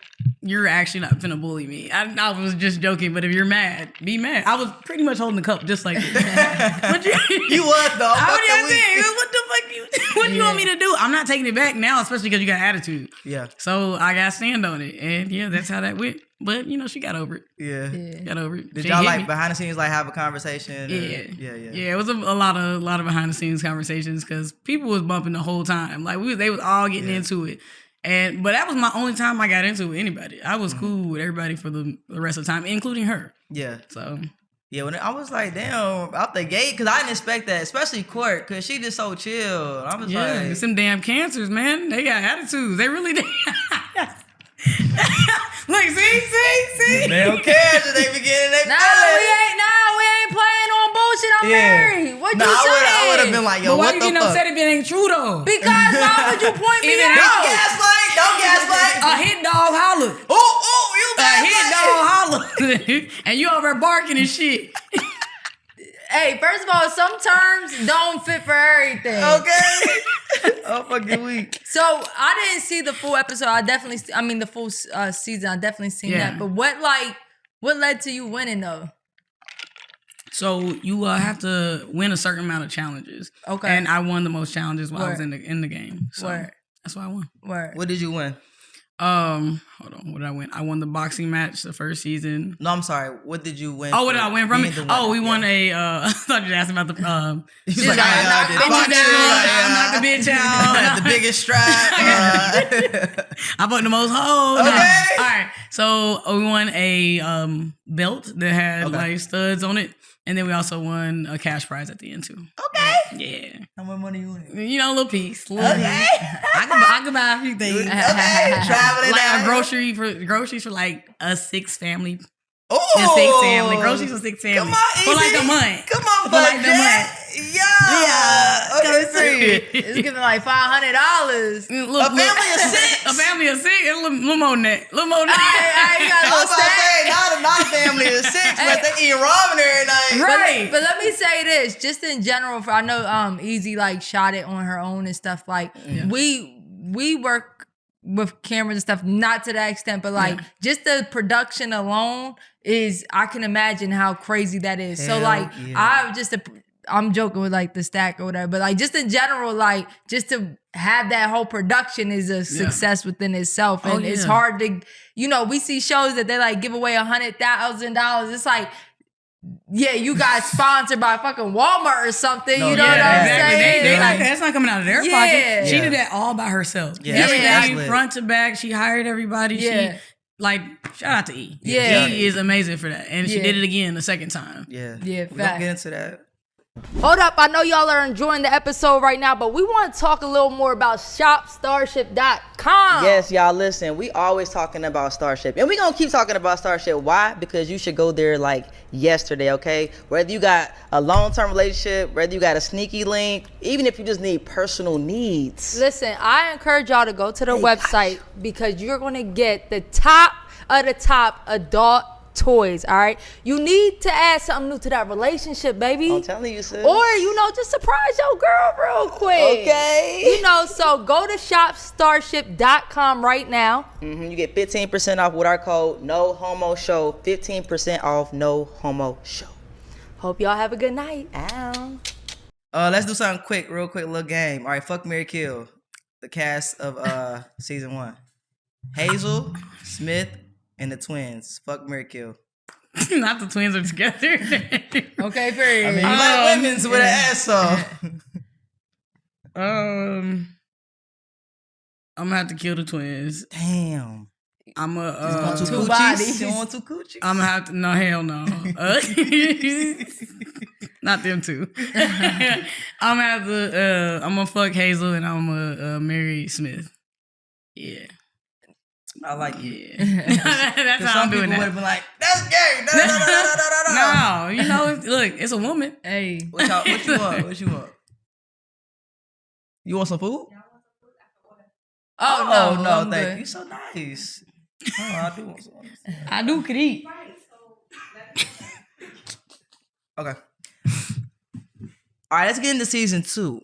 you're actually not finna bully me. I was just joking, but if you're mad, be mad. I was pretty much holding the cup just like this. You was though. What do you want me to do? I'm not taking it back now, especially because you got attitude. Yeah. So I got to stand on it. And yeah, that's how that went. But, she got over it. Yeah. Got over it. Did y'all behind the scenes have a conversation? Yeah. Yeah, it was a lot of behind the scenes conversations because people was bumping the whole time. Like they was all getting into it. But that was my only time I got into it with anybody. I was cool with everybody for the rest of the time, including her. Yeah. So yeah, when I was like, damn, out the gate, because I didn't expect that, especially Court, because she just so chill. I was like, some damn cancers, man. They got attitudes. They really did. Look, see? Damn cancers, they beginning, they we ain't playing on bullshit. I'm married. What you saying? I would have been like, yo, but why what you the getting fuck? upset if it ain't true though? Because why would you point me Even out? Don't gaslight. A hit dog holler. You A hit dog holler. And you over there barking and shit. Hey, first of all, some terms don't fit for everything. Okay. I'm fucking weak. So I didn't see the full episode. The full season. I definitely seen that. But what led to you winning though? So you have to win a certain amount of challenges. Okay. And I won the most challenges while I was in the game. So that's why I won. What did you win? Hold on. What did I win? I won the boxing match the first season. No, I'm sorry. What did you win? Oh, what did I win from it? We won a. I thought you asked about the. I'm not the bitch out. The biggest strap. I bought the most hoes. Okay. All right. So we won a belt that had like studs on it. And then we also won a cash prize at the end too. Okay. Yeah. How much money you win? A little piece. Okay. I could buy a few things. Okay. Traveling like out groceries for like a 6 family Oh, a six family. Groceries a six family. Come on, for like Easy. a month. Come on, For like the budget. month. Yeah. Okay, period. It's giving like $500. A family of six. A family of six. A little more than that. A little more than that. I got I a was little about to say, stack. not a family of six, but they eat ramen every night. Right. But let me say this, just in general, for I know Easy like shot it on her own and stuff. Like we work with cameras and stuff, not to that extent, but like just the production alone is, I can imagine how crazy that is. So Hell like yeah. I'm joking with like the stack or whatever, but like just in general, like just to have that whole production is a success within itself. And it's hard to, we see shows that they like give away $100,000. It's like, yeah, you got sponsored by fucking Walmart or something. No, you know yeah, what I'm Exactly. saying? They Like, that's not coming out of their Yeah. pocket. She Yeah. did that all by herself. Yeah, that's Everything lit. front to back. She hired everybody. Yeah. She like shout out to E. Yeah. E is amazing for that, and she Yeah. did it again the second time. Yeah. Yeah, We're going fact. to get into that. Hold up, I know y'all are enjoying the episode right now, but we want to talk a little more about shopstarship.com. Yes, y'all, listen, we always talking about Starship. And we going to keep talking about Starship. Why? Because you should go there like yesterday, okay? Whether you got a long-term relationship, whether you got a sneaky link, even if you just need personal needs. Listen, I encourage y'all to go to the website because you're going to get the top of the top adult toys, all right? You need to add something new to that relationship, baby. I'm telling you, sis. Or, just surprise your girl real quick. Okay. So go to shopstarship.com right now. You get 15% off with our code No Homo Show. 15% off No Homo Show. Hope y'all have a good night. Ow. Let's do something quick, real quick, little game. All right, fuck, marry, kill. The cast of season 1. Hazel, Smith, and the twins. Fuck, marry, kill. Not the twins are together. Okay, period. I mean, you like women's with an ass off. I'm gonna have to kill the twins. Damn. I'm a Want two two coochies? bodies. You want two coochies? I'm gonna have to. No, hell no. Not them two. I'm gonna have to. I'm gonna fuck Hazel and I'm gonna marry Smith. Yeah. I like it. Yeah. That's how I'm doing would have that. been like, that's gay. No. No, look, it's a woman. Hey. What you want? What you want? You want some food? Oh, no, I'm thank good. you. You're so nice. Oh, I do want some. I do could eat. Okay. All right, let's get into season 2.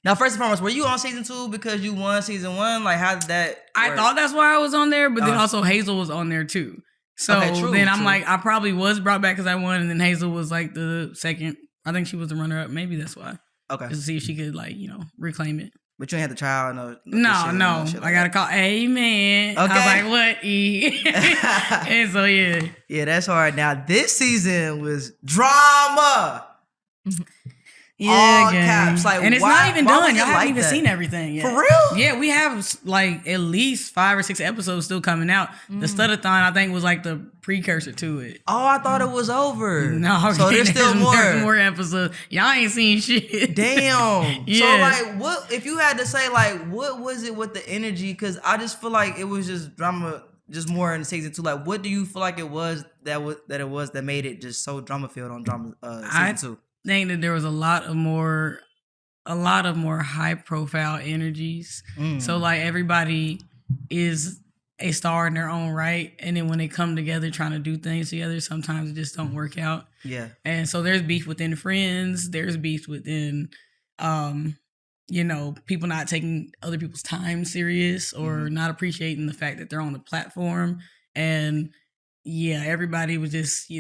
Now, first and foremost, were you on season 2 because you won season 1? Like, how did that I work? thought that's why I was on there, but then also Hazel was on there too. So Okay, true, then I'm true. like, I probably was brought back because I won, and then Hazel was like the second. I think she was the runner-up. Maybe that's why. Okay. Just to see if she could reclaim it. But you ain't had the child. No, shit like I gotta call. Hey man, I was Okay. like, what? E? And so yeah, Yeah, that's hard. Now, this season was drama. All gang. caps. Like, and it's why- not even why was done. it Y'all like haven't even that? seen everything yet. For real? Yeah, we have like at least 5 or 6 episodes still coming out. The Studathon, I think, was like the precursor to it. Oh, I thought it was over. No, So there's still more. There's more episodes. Y'all ain't seen shit. Damn. Yeah. So like, what if you had to say like, what was it with the energy? Because I just feel like it was just drama, just more in season 2. Like, what do you feel like it was that made it just so drama filled on season 2? I think that there was a lot of more high profile energies. So like everybody is a star in their own right, and then when they come together trying to do things together, sometimes it just don't work out. Yeah. And so there's beef within friends, there's beef within people not taking other people's time serious or not appreciating the fact that they're on the platform. And yeah, everybody was just,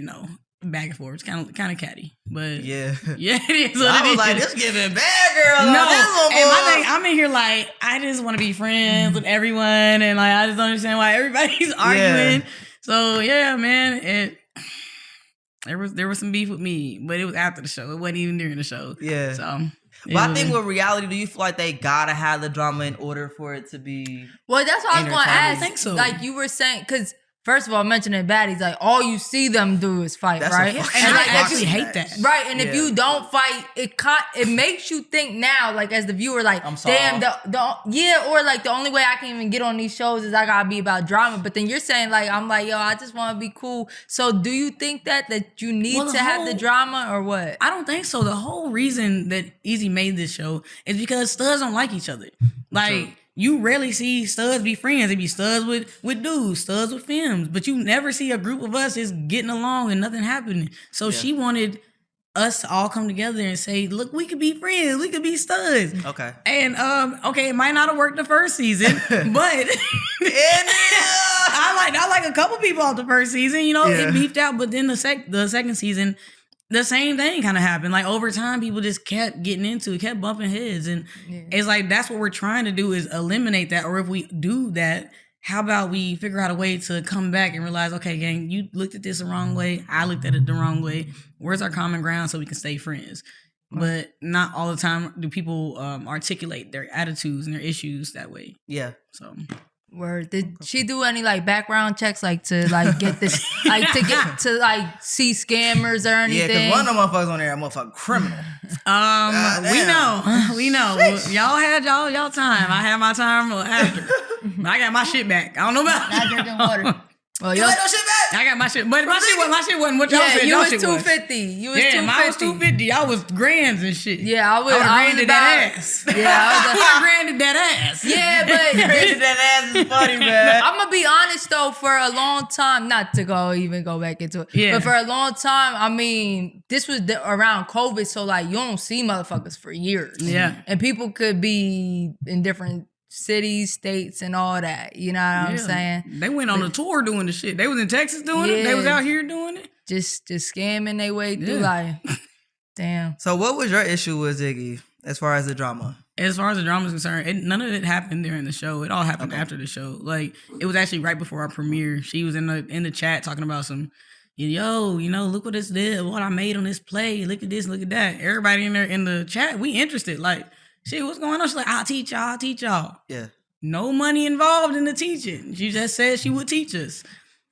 back and forth. It's kind of catty. But Yeah. yeah, it is what I it was is. like, this giving bad girl. No, this one, and my boy. thing, I'm in here like, I just want to be friends with everyone, and like, I just don't understand why everybody's arguing. So yeah, man, there was some beef with me, but it was after the show. It wasn't even during the show. Yeah. So, But I think with reality, do you feel like they gotta have the drama in order for it to be? Well, that's what I was going to Entertaining. ask. I think so. Like you were saying, because first of all, mentioning baddies, like all you see them do is fight, That's a right? fucking And like, I actually hate that. Right, and if Yeah. you don't fight, it makes you think now, like as the viewer, like, I'm damn, soft. or like the only way I can even get on these shows is I gotta be about drama. But then you're saying like, I'm like, yo, I just want to be cool. So do you think that you need to have the drama or what? I don't think so. The whole reason that Easy made this show is because studs don't like each other. Like, you rarely see studs be friends. It be studs with dudes, studs with femmes. But you never see a group of us just getting along and nothing happening. So she wanted us to all come together and say, look, we could be friends. We could be studs. Okay. And, it might not have worked the first season, but I like a couple people off the first season. You know, it beefed out. But then the second season, the same thing kind of happened. Like over time, people just kept getting into it, kept bumping heads. And it's like, that's what we're trying to do is eliminate that. Or if we do that, how about we figure out a way to come back and realize, okay, gang, you looked at this the wrong way. I looked at it the wrong way. Where's our common ground so we can stay friends? But not all the time do people articulate their attitudes and their issues that way. Yeah. So... Word. Did she do any like background checks, like to like get this, like to get to like see scammers or anything? Yeah, because one of them motherfuckers on there, a motherfucking criminal. We know. Well, y'all had y'all time. I had my time after. I got my shit back. I don't know about Not drinking water. Well, You yo, ain't no shit back? I got my shit, but my shit wasn't what y'all said. you Y'all was shit 250. You was Yeah, 250. mine was 250. Y'all was grands and shit. Yeah, I was granted that ass. Yeah, I was Granted that ass. yeah, but That ass is funny, man. I'm gonna be honest though, for a long time, not to go back into it, Yeah. but for a long time, I mean, this was around COVID, so like you don't see motherfuckers for years. Yeah. And people could be in different cities, states, and all that. You know what I'm saying? They went on a tour doing the shit. They was in Texas doing it. They was out here doing it. Just scamming their way through life. Damn. So what was your issue with Ziggy as far as the drama? As far as the drama is concerned, none of it happened during the show. It all happened after the show. Like, it was actually right before our premiere. She was in the chat talking about some, yo, look what this did, what I made on this play. Look at this, look at that. Everybody in there in the chat, we interested. Like, shit, what's going on? She's like, I'll teach y'all. Yeah. No money involved in the teaching. She just said she would teach us.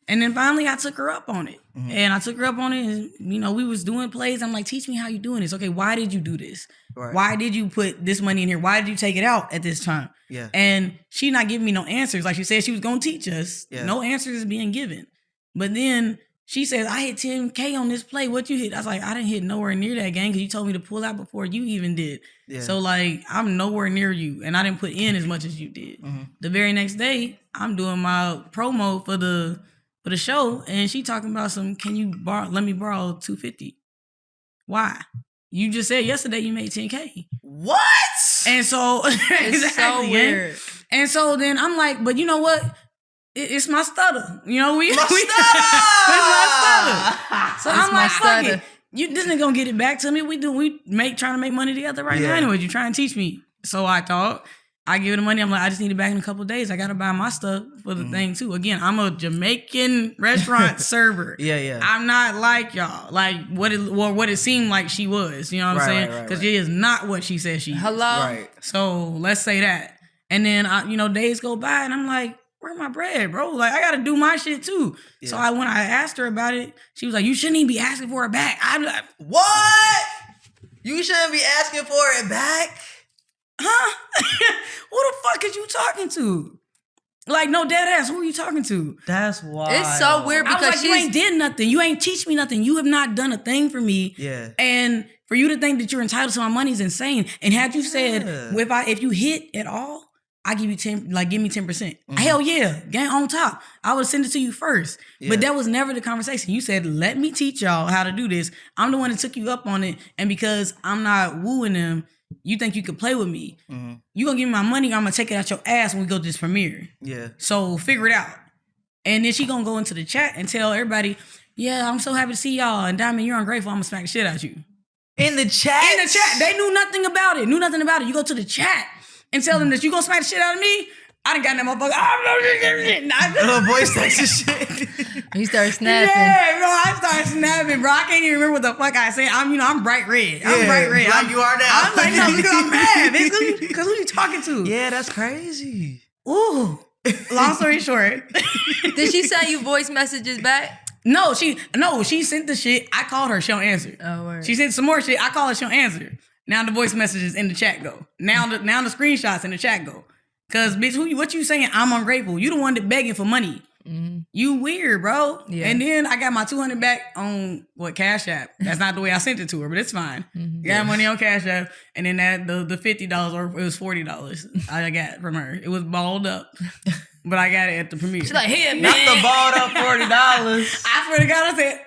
And then finally I took her up on it. Mm-hmm. And I took her up on it. And, we was doing plays. I'm like, teach me how you doing this. Okay, why did you do this? Right. Why did you put this money in here? Why did you take it out at this time? Yeah. And she not giving me no answers. Like she said she was going to teach us. Yeah. No answers is being given. But then she says, I hit 10K on this play. What you hit? I was like, I didn't hit nowhere near that, gang, because you told me to pull out before you even did. Yeah. So, like, I'm nowhere near you, and I didn't put in as much as you did. Mm-hmm. The very next day, I'm doing my promo for the show, and she talking about can you let me borrow $250. Why? You just said yesterday you made 10K. What? And so, It's so weird. And so then I'm like, but you know what? It's my stutter. We My it's stutter! my stutter. So I'm my like, fuck stutter. it. This nigga gonna get it back to me. We trying to make money together right now. Anyways, you try and teach me. So I thought I give her the money. I'm like, I just need it back in a couple of days. I gotta buy my stuff for the thing too. Again, I'm a Jamaican restaurant server. Yeah. I'm not like y'all, like what it seemed like she was. You know what I'm saying? Right. Because she is not what she said she is. Hello. Right. So let's say that. And then days go by and I'm like, where's my bread, bro? Like, I gotta do my shit too. Yeah. So when I asked her about it, she was like, you shouldn't even be asking for it back. I'm like, What? You shouldn't be asking for it back? huh? Who the fuck is you talking to? Like, no, dead ass, who are you talking to? That's wild. It's so weird I was because like, you ain't did nothing. You ain't teach me nothing. You have not done a thing for me. Yeah. And for you to think that you're entitled to my money is insane. And had you said, Yeah. if you hit at all, I give you 10, like give me 10%. Mm-hmm. Hell yeah, gang on top. I would send it to you first. Yeah. But that was never the conversation. You said, let me teach y'all how to do this. I'm the one that took you up on it. And because I'm not wooing them, you think you could play with me. Mm-hmm. You gonna give me my money, or I'm gonna take it out your ass when we go to this premiere. Yeah. So figure it out. And then she gonna go into the chat and tell everybody, yeah, I'm so happy to see y'all. And Diamond, you're ungrateful. I'm gonna smack the shit out you. In the chat? In the chat. They knew nothing about it. You go to the chat and tell them that you gonna smack the shit out of me. I done got that motherfucker. Little boy sexy shit. He started snapping. Yeah, bro, I started snapping, bro. I can't even remember what the fuck I said. I'm bright red. I'm bright red. Like you are now. I'm like, no, because I'm mad. Because who you talking to? Yeah, that's crazy. Ooh. long story short. Did she send you voice messages back? No, she sent the shit. I called her, she don't answer. Oh, word. She sent some more shit. I call her, she don't answer. Now the voice messages in the chat go. Now the screenshots in the chat go. Cause bitch, what you saying? I'm ungrateful. You the one that begging for money. Mm-hmm. You weird, bro. Yeah. And then I got my $200 back on Cash App. That's not the way I sent it to her, but it's fine. Mm-hmm. Got money on Cash App, and then that the $50 or it was $40 I got from her. It was balled up. But I got it at the premiere. She's like, here, man. Not the balled up $40. I swear to God, I said,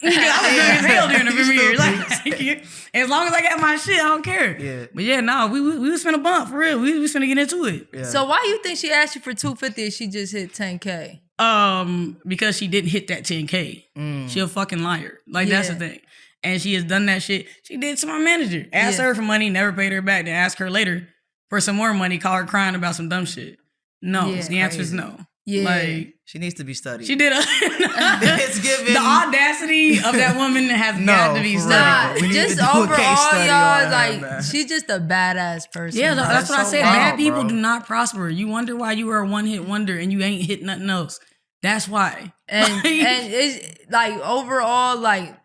I was good as hell during the premiere. Like, as long as I got my shit, I don't care. Yeah. But yeah, no, we was finna bump for real. We was finna get into it. Yeah. So why you think she asked you for $250 if she just hit $10K? Because she didn't hit that $10K. She a fucking liar. Like that's the thing. And she has done that shit. She did to my manager. Asked her for money, never paid her back. Then asked her later for some more money, call her crying about some dumb shit. No, the answer is no. Yeah, like she needs to be studied. She did it's given. The audacity of that woman has got to be studied. Just overall, y'all, like she's just a badass person. Yeah, that's what I said. Bad people do not prosper. You wonder why you are a one-hit wonder and you ain't hit nothing else. That's why. And it's like overall, like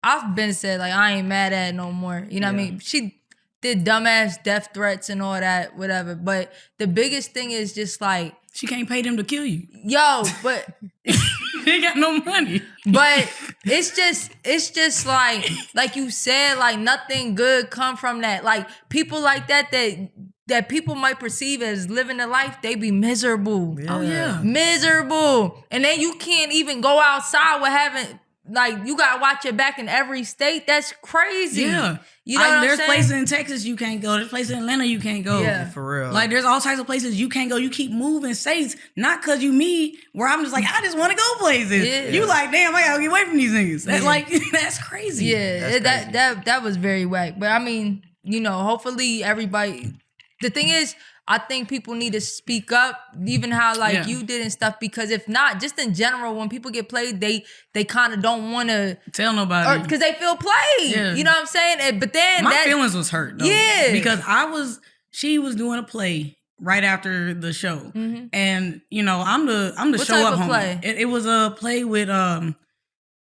I've been said, like I ain't mad at it no more. You know what I mean? She did dumbass death threats and all that, whatever. But the biggest thing is just like she can't pay them to kill you. Yo, but they ain't got no money. But it's just like you said, like nothing good come from that. Like people like that people might perceive as living a life, they be miserable. Yeah. Oh yeah. Miserable. And then you can't even go outside with having like you gotta watch your back in every state. That's crazy. Yeah. You know what I'm there's saying? places in Texas you can't go. There's places in Atlanta you can't go. Yeah. For real. Like there's all types of places you can't go. You keep moving states, not cause you me, where I'm just like, I just want to go places. Yeah. You like, damn, I gotta get away from these niggas. That's like that's crazy. Yeah, that's crazy. That was very whack. But I mean, you know, hopefully everybody the thing is, I think people need to speak up, even how like you did and stuff, because if not, just in general, when people get played, they kind of don't want to tell nobody because they feel played. Yeah. You know what I'm saying? But then my feelings was hurt. Though, yeah, because she was doing a play right after the show, and you know I'm the what show type up of homie. Play? It was a play with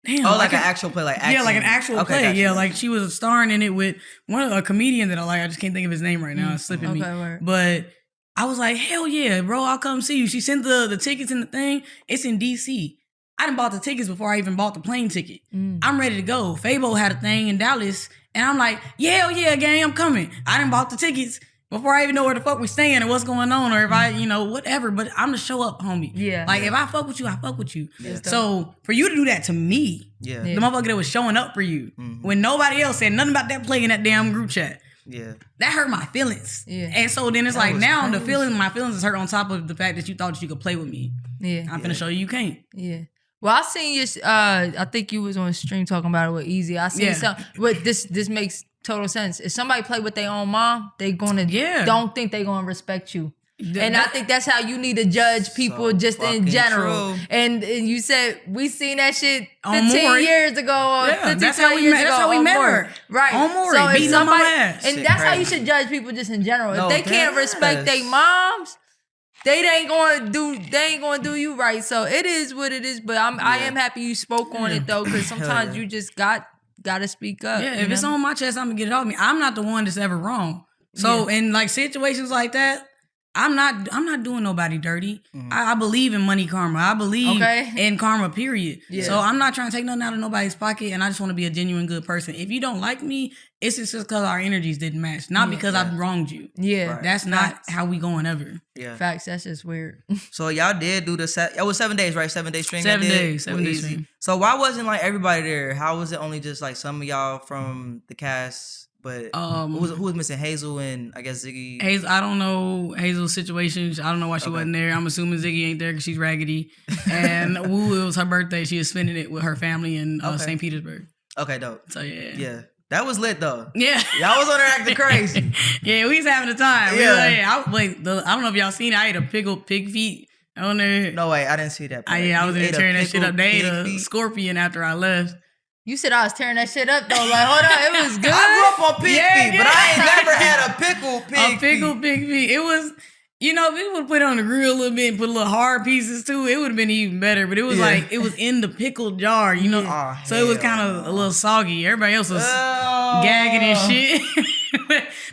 Damn, like an actual play, like acting. Yeah, like an actual play. Gotcha. Yeah, like she was starring in it with a comedian that I like. I just can't think of his name right now. It's slipping me. Word. But I was like, hell yeah, bro, I'll come see you. She sent the tickets and the thing. It's in DC. I done bought the tickets before I even bought the plane ticket. I'm ready to go. Fabo had a thing in Dallas, and I'm like, yeah, gang, I'm coming. I done bought the tickets before I even know where the fuck we staying and what's going on, or if I, whatever. But I'm the show up, homie. Yeah. Like, if I fuck with you, I fuck with you. Yeah. So, for you to do that to me, the motherfucker that was showing up for you, when nobody else said nothing about that play in that damn group chat, that hurt my feelings. Yeah. And so then it's like, now crazy. My feelings is hurt on top of the fact that you thought that you could play with me. Yeah. I'm finna show you can't. Yeah. Well, I seen you, I think you was on stream talking about it with Easy. I seen something, but this makes total sense. If somebody play with their own mom, they gonna don't think they gonna respect you. And I think that's how you need to judge people so just in general. And you said we seen that shit 15 years ago. Or 15 that's how we met. That's how we met her. Right. On Maury, so beating on my ass. And that's how you should judge people just in general. If they can't respect their moms, they ain't gonna do you right. So it is what it is. But I am happy you spoke on it though, because sometimes you just gotta speak up. Yeah, if it's on my chest, I'm gonna get it off me. I'm not the one that's ever wrong. So in like situations like that, I'm not doing nobody dirty. I believe in money karma. I believe in karma, period. Yeah. So I'm not trying to take nothing out of nobody's pocket, and I just want to be a genuine good person. If you don't like me, it's just because our energies didn't match, not because I've wronged you. Yeah. Right. That's not how we going ever. Yeah. Facts, that's just weird. So y'all did do it was 7 days, right? 7 day stream. 7 days. 7 days stream. So why wasn't like everybody there? How was it only just like some of y'all from the cast? But who was missing? Hazel and I guess Ziggy. Hazel, I don't know Hazel's situation. I don't know why she wasn't there. I'm assuming Ziggy ain't there because she's raggedy. And Woo, it was her birthday. She was spending it with her family in St. Petersburg. Okay, dope. So yeah. That was lit though. Yeah, y'all was on there acting crazy. Yeah, we was having a time. Yeah, I don't know if y'all seen it. I ate a pickled pig feet on there. No way, I didn't see that. I was in there tearing that shit up. They ate a scorpion after I left. You said I was tearing that shit up though. Like, hold on, it was good. I grew up on pig feet, but I ain't never had a pickled pig feet. Pig feet. You know, if we would have put it on the grill a little bit and put a little hard pieces too, it would have been even better. But it was like, it was in the pickled jar, you know? Oh, so it was kind of a little soggy. Everybody else was gagging and shit.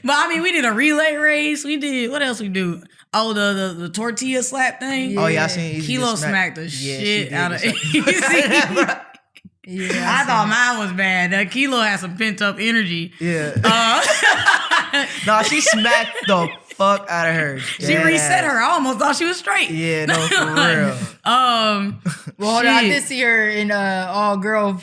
But I mean, we did a relay race. We did, what else we do? Oh, the tortilla slap thing. Oh, yeah, I seen Easy Kilo just smacked the shit out of Easy. Yeah, I thought mine was bad. That Kilo had some pent up energy. Yeah. No, she smacked the fuck out of her. She reset her. I almost thought she was straight. Yeah, no, for real. Well, hold on, I did see her in all girl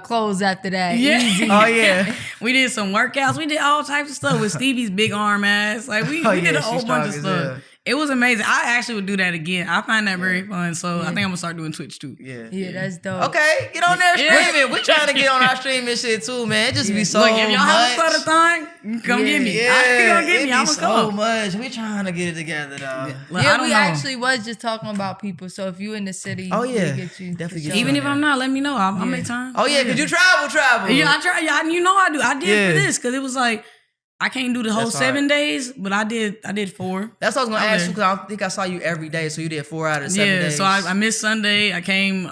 clothes after that. Yeah. Easy. Oh, yeah. We did some workouts. We did all types of stuff with Stevie's big arm ass. Like we did a whole bunch of stuff. It was amazing. I actually would do that again. I find that very fun. So I think I'm gonna start doing Twitch too. Yeah, that's dope. Okay, get on there streaming. We're trying to get on our streaming shit too, man. It just be so Look, if y'all much. have a thing, come get me. Yeah, Come get me. I'm gonna so come. much. We trying to get it together, though. Look, Yeah, I don't we know. actually was just talking about people. So if you in the city, Oh, yeah. we'll get you. Definitely for get sure. Even if I'm not, let me know. I'll make time. Oh yeah, cause you travel. Yeah, I try. Yeah, you know I do. I did Yeah. for this because it was like I can't do the whole That's 7 hard. days, but I did 4. That's what I was gonna I'm ask there. you because I think I saw you every day, so you did 4 out of 7 Yeah, days. so I missed Sunday. I came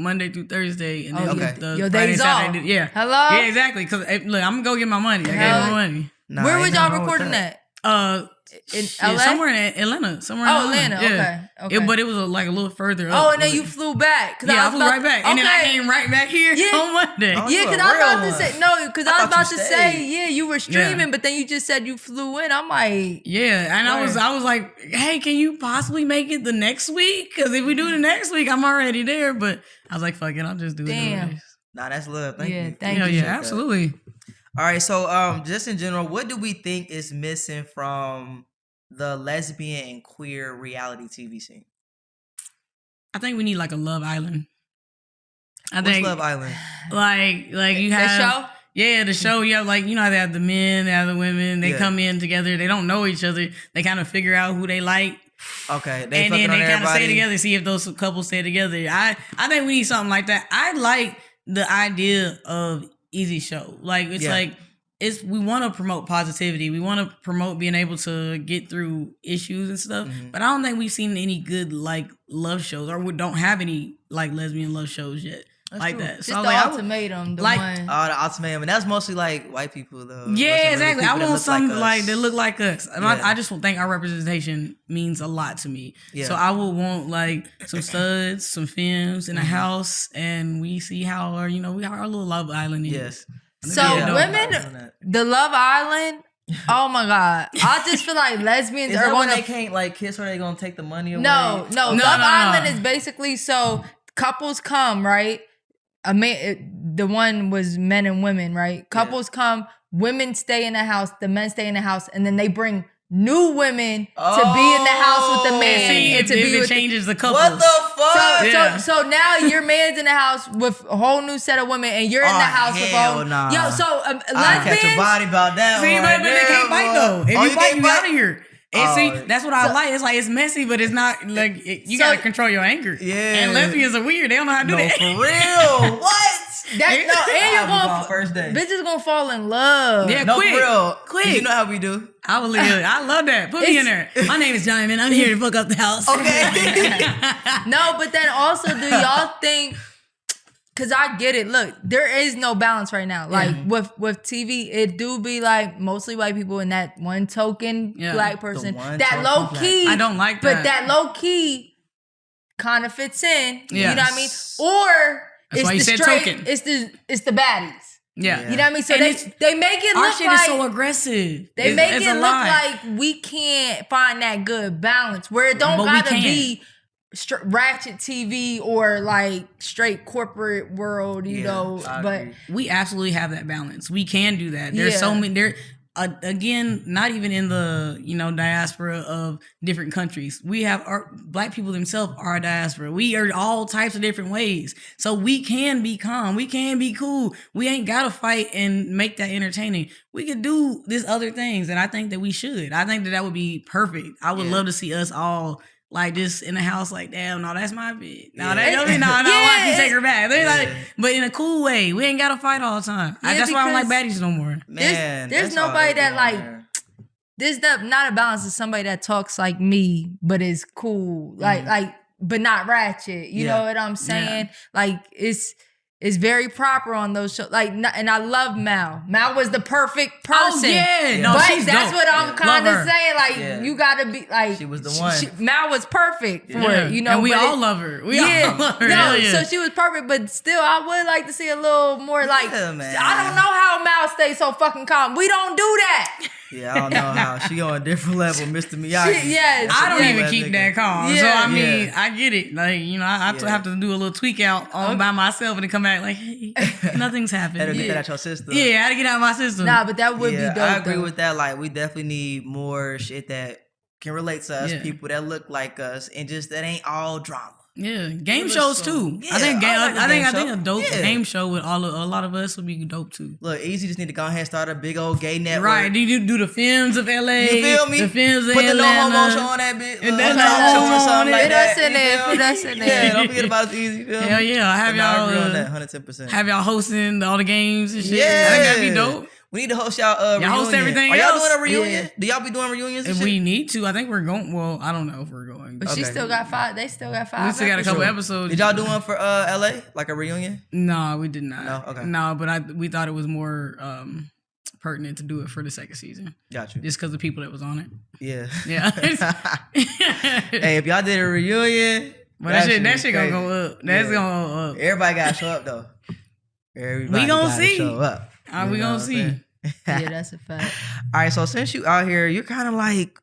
Monday through Thursday, and then Okay. the Your Friday, days Saturday. off. Yeah, Hello? Yeah, exactly. Because look, I'm gonna go get my money. I gave Hell- my money. Nah, Where ain't was nothing y'all wrong with recording that. at? In Yeah, LA? somewhere in Atlanta. Somewhere in Oh, Atlanta. Yeah. Okay. But it was like a little further up. Oh, and then you flew back. Yeah, I flew right back, and then I came right back here Yeah. on Monday. Oh, Yeah, you because a I was real about to one. say no, because I was thought about you to stayed. say yeah, you were streaming, but then you just said you flew in. I'm like, Yeah, and I was like, hey, can you possibly make it the next week? Because if we do the next week, I'm already there. But I was like, fuck it, I'll just do it. damn. Nah, that's love. Thank you. Thank Yeah, you. yeah, absolutely. All right, so just in general, what do we think is missing from the lesbian and queer reality TV scene? I think we need like a Love Island. I What's think Love Island? like you The have show? Yeah, the show. Yeah, like you know, they have the men, they have the women. They Yeah. come in together. They don't know each other. They kind of figure out who they like, Okay, they and fucking then on they kind of stay everybody. together. See if those couples stay together. I think we need something like that. I like the idea of easy show. Like it's Yeah. like we want to promote positivity. We want to promote being able to get through issues and stuff. Mhm. But I don't think we've seen any good like love shows, or we don't have any like lesbian love shows yet. That's like true. that. Just So I the was like, ultimatum, the like- one. Oh, the ultimatum, and that's mostly like white people though. It wasn't yeah, really exactly. I people that want look some us. like that look like us. And Yeah. I just think our representation means a lot to me. Yeah. So I would want like some studs, some femmes in a Mhm. house, and we see how our our little Love Island is. Yes. So Yeah. women, the Love Island. Oh my God! I just feel like lesbians Is are that when going they to. can't like kiss or they gonna take the money away? No. No, Love no. Island is basically so couples come, right? A man, the one was men and women, right? Couples come, women stay in the house, the men stay in the house, and then they bring new women to be in the house with the man See and if, to if be it with. changes the couples. What the fuck? Yeah. So now your man's in the house with a whole new set of women, and you're in Oh, the house with hell all. nah. Yo, so I catch a lesbians. body about that See, one. but they can't bite though. If you bite, you out of here. And Oh. see, that's what I like. It's like it's messy, but it's not like you So- gotta control your anger. Yeah. And lesbians are weird. They don't know how to do No, that. for real. What? And you're I'll be gonna gone first day. bitches gonna fall in love. Yeah, No, quick, for real. quick. You know how we do. I will live. I love that. Put me in there. My name is Diamond. I'm here to fuck up the house. Okay. No, but then also, do y'all think? Cause I get it. Look, there is no balance right now. Like with TV, it do be like mostly white people and that one token Yeah. black person. one That token low black. key. I don't like But that. that low key kind of fits in. Yeah. You know what I mean? Or That's it's why you the said straight. token. It's the baddies. Yeah. Yeah. You know what I mean? So And they it's- make it Our look shit like is so aggressive. they It's- make it's it a look lie. like we can't find that good balance where it don't But we gotta can. be ratchet TV or like straight corporate world, you Yeah, know. I But agree. We absolutely have that balance. We can do that. There's Yeah. so many there. Again, not even in the diaspora of different countries. We have our black people themselves are a diaspora. We are all types of different ways. So we can be calm. We can be cool. We ain't gotta fight and make that entertaining. We could do this other things, and I think that we should. I think that would be perfect. I would Yeah. love to see us all. Like just in the house, like damn, no, that's my bitch. No, Yeah. that don't mean no. Why Yeah. you take her back? They like, Yeah. but in a cool way. We ain't gotta fight all the time. Yeah, That's why I don't like because- baddies no more. Man, there's that's all nobody they that do like on there. This not a balance is somebody that talks like me, but is cool, like, but not ratchet. You know what I'm saying? Like it's very proper on those shows. Like, and I love Mal. Mal was the perfect person. Oh yeah, no, but she's that's dope. what I'm kind of saying. Like, you gotta be like, she was the one. Mal was perfect for it. You know, and we all love her. We all love her. No, so she was perfect, but still, I would like to see a little more. Like, man. I don't know how Mal stays so fucking calm. We don't do that. Yeah, I don't know how. She on a different level, Mr. Miyagi. Yes, I don't even keep that calm. So I mean, I get it. Like, you know, I have to do a little tweak out on by myself and then come back like, hey, nothing's happening. Had to get that out your system. Yeah, I had to get out of my system. Nah, but that would be dope. I agree with that. Like, we definitely need more shit that can relate to us, people that look like us, and just that ain't all drama. Yeah, game shows too. Yeah, I think a dope Yeah. game show with a lot of us would be dope too. Look, Easy just need to go ahead and start a big old gay network. Right? Do you do the films of LA? You feel me? The films of Put the Atlanta. No Homo Show on that bitch. And then talk show or something like Put that. us in there. Put us in there. Yeah, don't forget about it, Easy. Feel me? Hell yeah, I have But I agree on y'all. that 110%. Have y'all hosting all the games and shit. Yeah. I think that'd be dope. We need to host y'all reunion. host everything Are y'all else? doing a reunion? Yeah. Do y'all be doing reunions and If shit? we need to, I think we're going. Well, I don't know if we're going. But she Okay. still got 5. They still got 5. We still got a couple episodes. Did y'all do one for LA? Like a reunion? No, we did not. No? Okay. No, but we thought it was more pertinent to do it for the second season, Got you. just because the people that was on it. Yeah. Yeah. Hey, if y'all did a reunion, But that shit gonna go up. That's gonna go up. Everybody gotta show up though. Everybody We gonna gotta see. show up. We You know gonna what I'm see. saying? Yeah, that's a fact. All right, so since you out here, you're kind of like,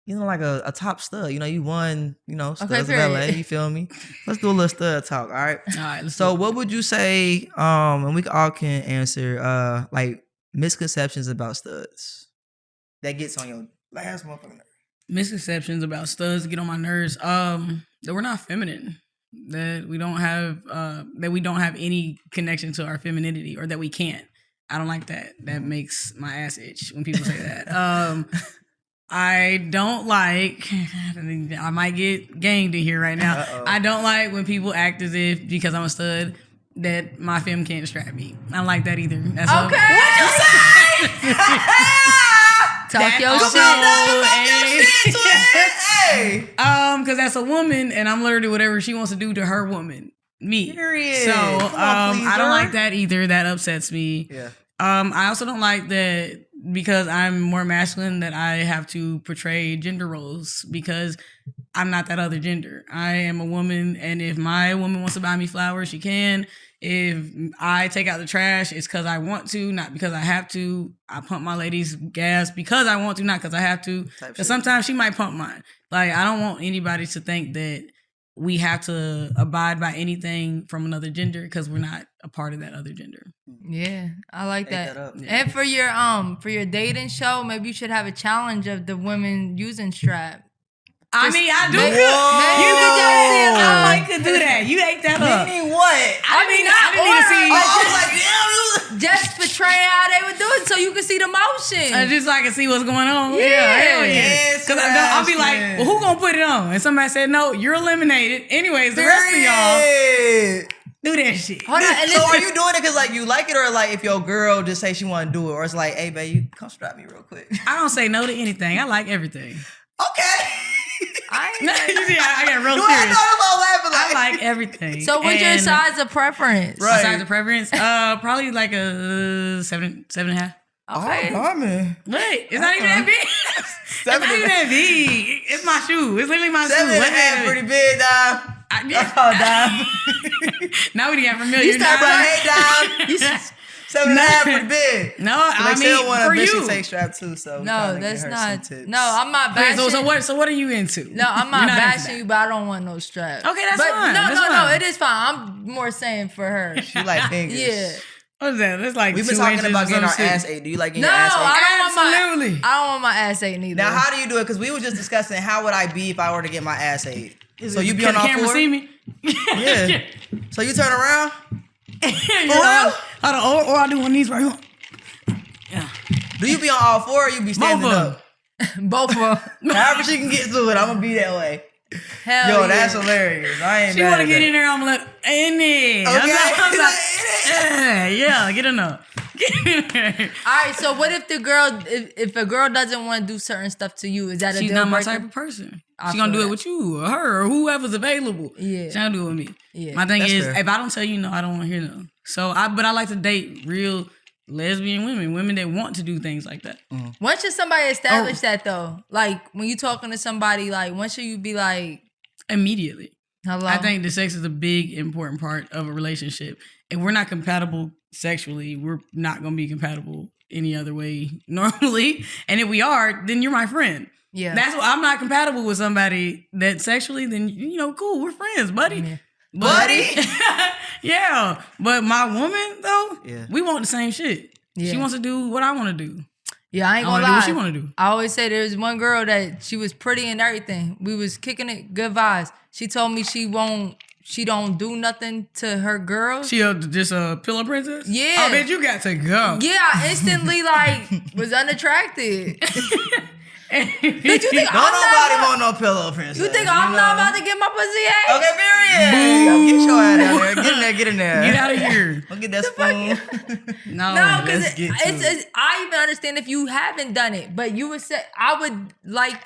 you know, like a top stud. You know, you won, you know, studs of period. LA. You feel me? Let's do a little stud talk. All right. All right. Let's So, do it. what would you say? And we all can answer. Like misconceptions about studs that gets on your last motherfucking nerve. Misconceptions about studs get on my nerves. That we're not feminine. That we don't have any connection to our femininity, or that we can't. I don't like that. That makes my ass itch when people say that. I don't like. I might get ganged in here right now. Uh-oh. I don't like when people act as if because I'm a stud that my femme can't strap me. I don't like that either. That's Okay. What you say? Talk your Hey. Because that's a woman, and I'm literally whatever she wants to do to her woman. Me. Period. So Come on, I don't pleaser. like that either. That upsets me. Yeah. I also don't like that because I'm more masculine that I have to portray gender roles because I'm not that other gender. I am a woman, and if my woman wants to buy me flowers, she can. If I take out the trash, it's because I want to, not because I have to. I pump my lady's gas because I want to, not because I have to. Because sometimes she might pump mine. Like, I don't want anybody to think that we have to abide by anything from another gender because we're not a part of that other gender. Yeah, I like that. up. Yeah. And for your dating show, maybe you should have a challenge of the women using strap. I mean, I do. Maybe- You maybe could just see a I little- might could do that. You ate that up. Meaning what? I didn't even see. Oh, I was like, damn, Just portray how they would do it so you can see the motion. Just so I can see what's going on. Yeah. Hell yeah. Yes, Because I'll be like, Sebastian. well, who gonna put it on? And somebody said, no, you're eliminated. Anyways, the rest of y'all Period. do that shit. Hold on, and So this- are you doing it because like you like it, or like if your girl just say she want to do it, or it's like, hey babe, you come strap me real quick. I don't say no to anything. I like everything. Okay. You see, I get real Do I serious. know about laughing I like everything. So what's your And size of preference? Right. size of preference? Probably like a 7.5. Okay. diamond. Wait, it's not even that big. It's not even that big. It's my shoe. It's literally my shoe. 7.5 pretty big, dog. Oh, dog. Now we got familiar. You start now. Hey, dog. 7.5 pretty big. No, They I still mean want a for bitch you. to take strap too. So we No, tryna get that's her not. some tips. No, I'm not Okay, bashing. so what are you into? No, I'm not You're into bashing that. you, but I don't want no strap. Okay, that's but fine. No, That's no, fine. it is fine. I'm more saying for her. She like fingers. Yeah. What is that? That's like We've been 2 talking inches about or getting our some ass shit. ate. Do you like getting No, your ass ate? Absolutely. I don't want my ass ate neither. Now, how do you do it? Because we were just discussing how would I be if I were to get my ass ate. So you be Can on the all camera four? see me? Yeah. So you turn around? For real? Or I do one of these right here. Yeah. Do you be on all four or you be standing Both of up? Both of them. However she can get to it, I'm gonna be that way. Hell Yo, yeah. that's hilarious. I ain't She mad want to at get that. in there, I'm like, in there. Okay. I'm like, yeah, get in there. right, so what if the girl, if a girl doesn't want to do certain stuff to you, is that a She's deal not my breaker? type of person. I She gonna feel do it that. with you or her or whoever's available. Yeah. She gonna do it with me. Yeah. My thing That's is, fair. if I don't tell you no, I don't want to hear no. So but I like to date real lesbian women that want to do things like that. When should somebody establish that though? Like when you talking to somebody, like when should you be like, Immediately. hello? I think the sex is a big, important part of a relationship. If we're not compatible sexually, we're not going to be compatible any other way normally. And if we are, then you're my friend. Yeah. That's why I'm not compatible with somebody that sexually, then, cool, we're friends, buddy. Yeah. Buddy? Yeah. But my woman, though, Yeah. we want the same shit. Yeah. She wants to do what I want to do. Yeah, I ain't I gonna wanna do lie. what she wanna do. I always say there's one girl that she was pretty and everything. We was kicking it, good vibes. She told me she don't do nothing to her girls. She just a pillow princess? Yeah. I bet you got to go. Yeah, I instantly was unattracted. Did you think Don't nobody want no pillow princess. You think I'm not about to get my pussy ate? Okay, period. Yo, get your ass out there. Get in there. Get out of here. Go get that spoon. No, because let's get to it's I even understand if you haven't done it, but you would say I would like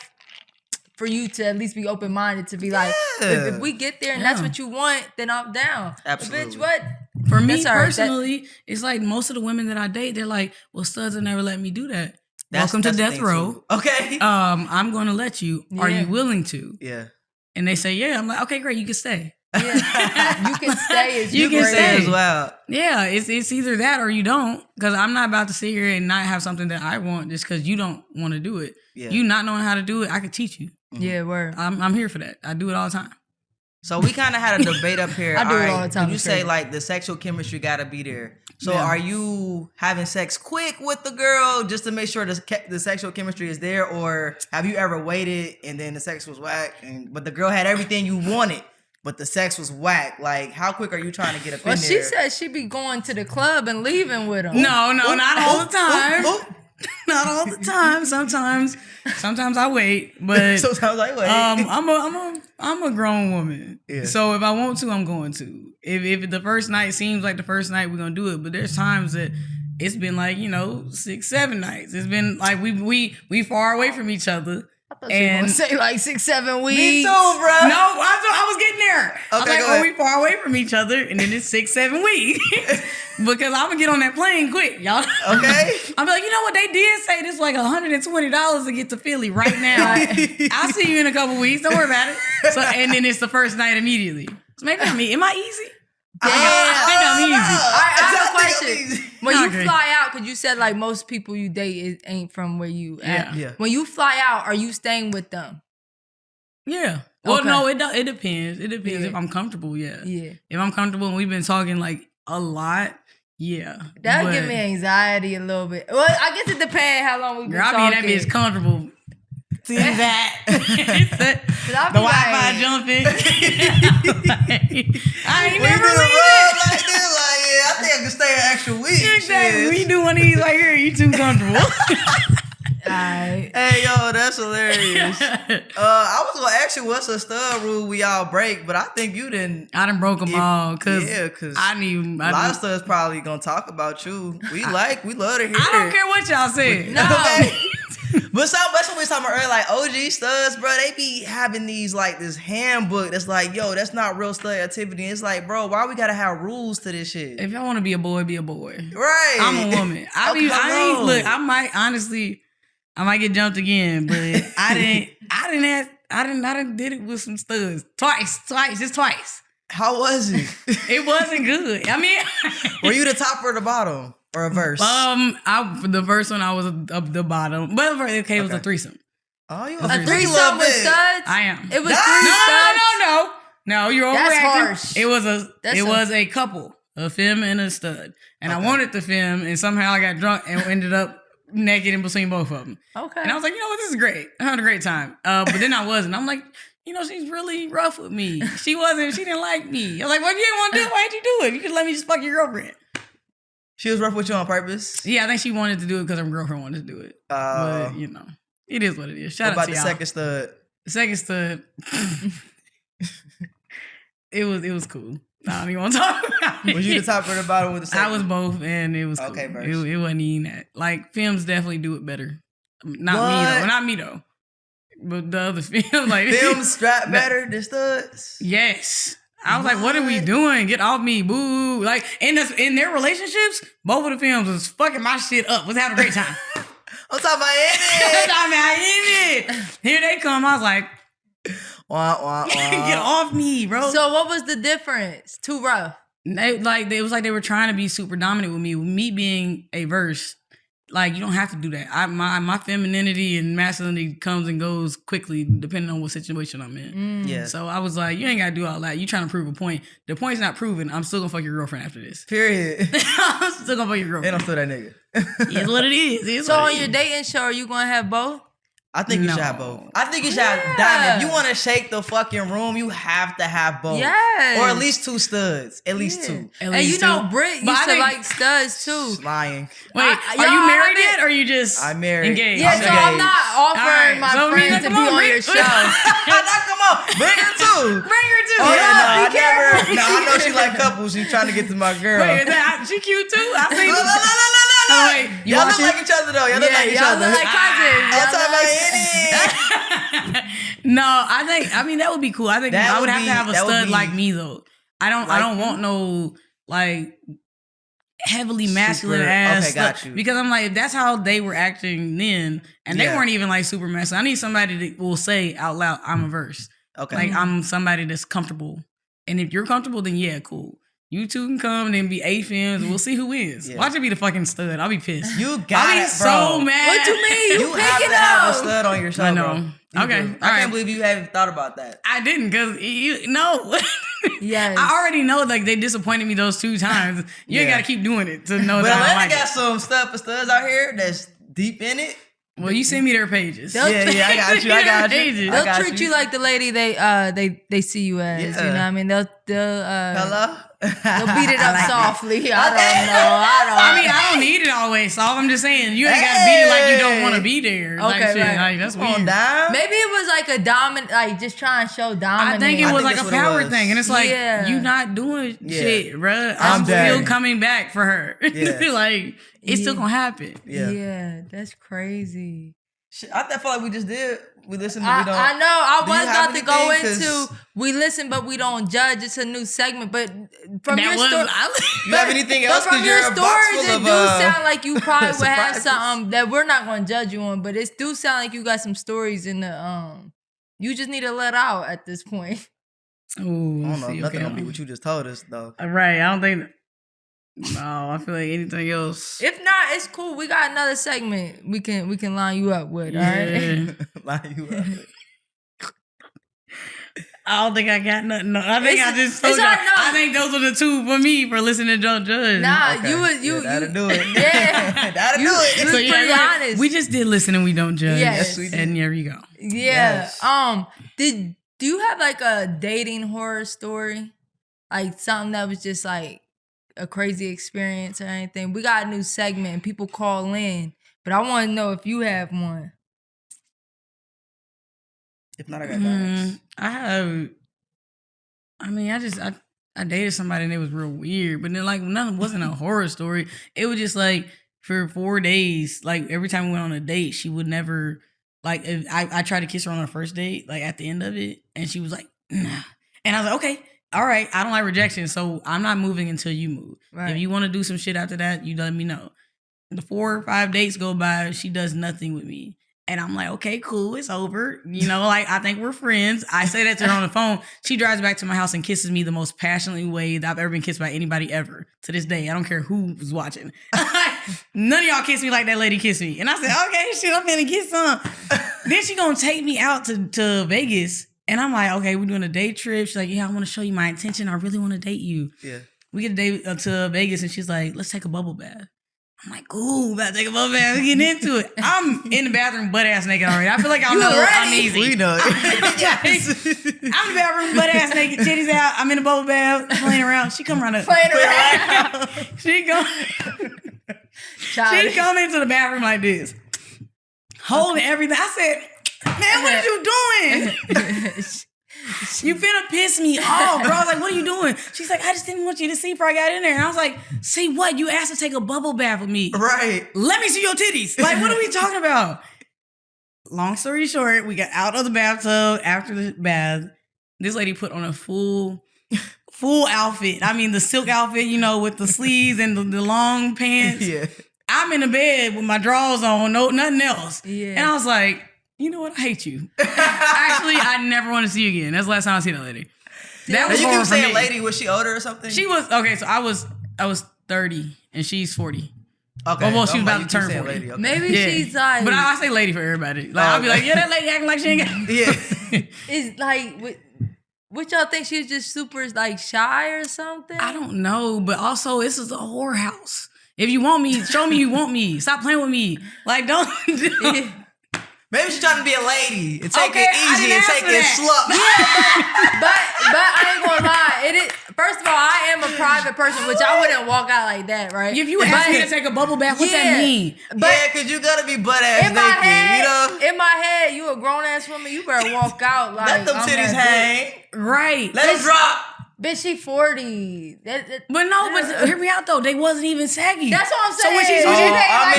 for you to at least be open minded to be like, if we get there and that's what you want, then I'm down. Absolutely. Bitch, what? For me That's all right. personally, it's like most of the women that I date, they're like, well, studs will never let me do that. That's Welcome to the death thing, row. too. Okay. I'm going to let you. Are Yeah. you willing to? Yeah. And they say, yeah. I'm like, okay, great. You can stay. Yeah. You can stay as You can great. stay. as well. Yeah, it's either that or you don't. Because I'm not about to sit here and not have something that I want just because you don't want to do it. Yeah. You not knowing how to do it, I could teach you. Yeah, word. I'm here for that. I do it all the time. So we kind of had a debate up here. I do it Alright, all the time, You it's say crazy. like the sexual chemistry got to be there. So Yeah. are you having sex quick with the girl just to make sure the sexual chemistry is there, or have you ever waited and then the sex was whack, but the girl had everything you wanted, but the sex was whack? Like, how quick are you trying to get up Well, in she there? said she be going to the club and leaving with him. No, not all the time. Oop, Not all the time. Sometimes I wait, but Sometimes I wait. I'm a grown woman. Yeah. So if I want to, I'm going to. If the first night seems like the first night, we're gonna do it. But there's times that it's been like 6, 7 nights. It's been like we far away from each other. I thought she was gonna say like 6, 7 weeks. Me too, bro. No, I was getting there. I was Okay, like, go oh, ahead. we far away from each other, and then it's 6, 7 weeks. Because I'm gonna get on that plane quick, y'all. Okay. I'm like, you know what? They did say this like $120 to get to Philly right now. I'll see you in a couple weeks. Don't worry about it. So, and then it's the first night immediately. So maybe am I easy? Damn. I think I'm easy. I have a I think I'm question. easy. When you Okay. fly out, because you said like most people you date ain't from where you at. Yeah. When you fly out, are you staying with them? Yeah. Well, Okay. no, it depends. It depends Yeah. if I'm comfortable. Yeah. Yeah. If I'm comfortable and we've been talking like a lot, yeah. That would But- give me anxiety a little bit. Well, I guess it depends how long we've been Girl, I talking. mean, that bitch comfortable. See that? I'll The be Wi-Fi like- jumping. I ain't We never do a leave rub it. like this, like, yeah, I think I can stay an extra week. Exactly. Shit. We do one of these right here. You too comfortable. Alright. Hey, yo, that's hilarious. I was gonna ask you what's a stud rule we all break, but I think you didn't. I done broke them all because I need. a lot of studs probably gonna talk about you. We love to hear. I don't care what y'all say. No. But that's what we was talking about earlier. Like OG studs, bro, they be having these like this handbook that's like, yo, that's not real stud activity. It's like, bro, why we gotta have rules to this shit? If y'all want to be a boy, be a boy. Right. I'm a woman. I might get jumped again, but I did it with some studs twice, just twice. How was it? It wasn't good. I mean, Were you the top or the bottom or a verse? the first one I was up the bottom, but it was a threesome. Oh, you A a freaky threesome little with bit. studs? I am. It was No, three studs? No, you're That's overreacting. harsh. It was a couple, a femme and a stud, and I wanted the femme, and somehow I got drunk and ended up naked in between both of them. Okay. And I was like, you know what, this is great. I had a great time. But then I wasn't. I'm like, she's really rough with me. She didn't like me. I was like, well, if you didn't want to do it, why'd you do it? You could let me just fuck your girlfriend. She was rough with you on purpose. Yeah, I think she wanted to do it because her girlfriend wanted to do it. But, it is what it is. Shout What out about to the y'all. second stud? The second stud, it was cool. I don't even want to talk about it. Was you the top or the bottom with the second? I was both, and it was Okay, cool. verse. It wasn't even that. Like, films definitely do it better. Not What? me, though. Not me, though. But the other films, like... Films strap better than studs? Yes. I was like, what are we doing? Get off me, boo. Like, in their relationships, both of the films was fucking my shit up. Was having a great time. I'm talking about it. Here they come. I was like, Wah, wah, wah. get off me, bro. So what was the difference? Too rough. It was like they were trying to be super dominant with me. With me being a verse, like, you don't have to do that. My femininity and masculinity comes and goes quickly depending on what situation I'm in. Yeah. So I was like, you ain't gotta do all that. You trying to prove a point. The point's not proven. I'm still gonna fuck your girlfriend after this. Period. I'm still gonna fuck your They girlfriend. don't feel that nigga. It's what it is. So on your dating show, are you gonna have both? I think you should No. have both. I think you should have diamond. If you want to shake the fucking room, you have to have both. Yes. Or at least two studs. At least two. At And least you know, two. Britt But used I to think- like studs too. Lying. Wait, are y'all you married haven't- yet, or are you just I'm married. engaged? Yeah, I'm so I'm engaged. not offering Alright, my so friends to come be on, on your Britt. show. Now, come on. Bring her too. Bring her too. Oh, yeah, no, be I never. careful. No, I know she like couples. She's trying to get to my girl. Wait, she cute too? I think. Look, look, look, look, look, Oh, look. wait, you Y'all look watching? like each other, though. Y'all look like each y'all other. look like cousins. I'm Y'all talking look about like- any. No, I mean that would be cool. I think That I would would have be- to have a that would stud be- like me though. I don't Like want no like heavily masculine Super- ass okay, got stuff. you. Because I'm like, that's how they were acting then, and they Yeah. weren't even like super masculine. I need somebody that will say out loud, "I'm a verse." Okay. Like I'm somebody that's comfortable, and if you're comfortable, then yeah, cool. You two can come and then be 8 films. We'll see who wins. Yeah. Watch it be the fucking stud. I'll be pissed. You got I'll be it, so bro. mad. What you mean? You have to have a stud on your show, I know. bro. You Okay, do. all I right. can't believe you haven't thought about that. I didn't, because no. Yes. I already know, like, they disappointed me those 2 times. You ain't Yeah. got to keep doing it to know But that I Atlanta like got it. some stuff for studs out here that's deep in it. Well, you send me their pages. They'll- Yeah, I got you. I got you. Pages. I They'll got treat you like the lady they see you as. Yeah. You know what I mean? They'll Hello? they'll beat it I up like softly. I don't know. I mean, I don't need it always, so I'm just saying, you ain't got to beat it like you don't want to be there. Like, Okay, shit, right. like, that's Come on weird. down. Maybe it was like a dominant, like just trying to show I dominance. think it I was think like that's a what it power was. thing, and it's like, Yeah. you not doing Yeah. shit, bruh. I'm I'm still down. coming back for her. Yeah. Like, it's still Yeah. gonna happen. Yeah. That's crazy. Shit, I feel like we just did. We listened to I We Don't. know. I Do you was have about to go anything? 'Cause into we listen, but we don't judge. It's a new segment, but from That your was, story. You have anything But else? from Because your you're a box stories, full it of do sound like you probably would have surprises. something that we're not going to judge you on. But it do sound like you got some stories in the You just need to let out at this point. Ooh, I don't know. see, Nothing okay. gonna be what you just told us, though. Right, I don't think. No, I feel like anything else. If not, it's cool. We got another segment we can line you up with. All right. Yeah. Line you up. I don't think I got nothing. No, I think It's- I just told it's y'all. all right, no. I think those are the 2 for me for listening to Don't Judge. Nah, Okay. you That'll do it. Yeah. That'll You- do it. you was pretty honest. We just did listen and we don't judge. Yes. Yes, we did. And there you go. Yeah. Yes. Do you have like a dating horror story? Like something that was just like a crazy experience or anything? We got a new segment and people call in, but I want to know if you have one. If not, I got diamonds. I have. I mean, I dated somebody and it was real weird, but then like nothing wasn't a horror story. It was just like for 4 days, like every time we went on a date, she would never like. If I tried to kiss her on our first date, like at the end of it, and she was like, nah. And I was like, okay, all right, I don't like rejection, so I'm not moving until you move. Right. If you want to do some shit after that, you let me know. The 4 or 5 dates go by, she does nothing with me. And I'm like, okay, cool, it's over. You know, like, I think we're friends. I say that to her on the phone. She drives back to my house and kisses me the most passionately way that I've ever been kissed by anybody ever. To this day, I don't care who was watching. None of y'all kiss me like that lady kissed me. And I said, okay, shit, I'm finna kiss some. Then she gonna take me out to Vegas. And I'm like, okay, we're doing a day trip. She's like, yeah, I want to show you my intention. I really want to date you. Yeah. We get a date to Vegas and she's like, let's take a bubble bath. I'm like, ooh, about to take a bubble bath. We're getting into it. I'm in the bathroom butt ass naked already. I feel like I'm a little uneasy. We know. Yes. I'm in the bathroom butt ass naked, titties out. I'm in the bubble bath playing around. She come around the Playing around. She come into the bathroom like this, holding everything. I said, man, what are you doing? You finna piss me off, bro. I was like, what are you doing? She's like, I just didn't want you to see before I got in there. And I was like, see what? You asked to take a bubble bath with me. Right. Let me see your titties. Like, what are we talking about? Long story short, we got out of the bathtub after the bath. This lady put on a full outfit. I mean, the silk outfit, you know, with the sleeves and the long pants. Yeah. I'm in the bed with my drawers on, nothing else. Yeah. And I was like, you know what? I hate you. Actually, I never want to see you again. That's the last time I seen that lady. That was you horrible keep for saying me. lady, was she older or something? She was, okay, so I was 30 and she's 40. Okay. Well, she was I'm about like, to you keep turn saying 40. lady, okay. Maybe Yeah. she's like, But I say lady for everybody. Like, I'll be like, yeah, that lady acting like she ain't got. Yeah. is like, what y'all think she was just super like shy or something? I don't know, but also this is a whorehouse. If you want me, show me you want me. Stop playing with me. Like, don't. Maybe she's trying to be a lady and take Okay, it I easy didn't and ask take for it that. slow. But I ain't gonna lie. It is, first of all, I am a private person, which I wouldn't walk out like that, right? If you ask me to take a bubble bath, what's that mean? But yeah, because you got to be butt ass in naked, my head, you know? in my head, you a grown ass woman, you better walk out like Let them I'm titties that hang. Right. Let them drop. Bitch, she 40. But no, but hear me out though. They wasn't even saggy. That's what I'm So when saying. she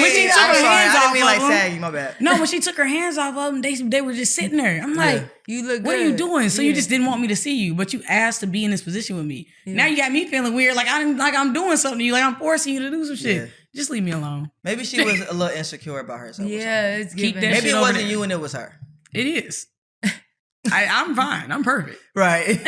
When she she took I'm her sorry, hands I off didn't mean of like them. saggy, my bad. No, when she took her hands off of them, they were just sitting there. I'm like, You look good. what are you doing? So you Yeah. just didn't want me to see you, but you asked to be in this position with me. Now you got me feeling weird, like I'm doing something to you, like I'm forcing you to do some shit. Yeah. Just leave me alone. Maybe she was a little insecure about herself. or Yeah, it's Keep giving. that something. Maybe shit it over wasn't there. you and it was her. It is. I'm fine. I'm perfect. Right.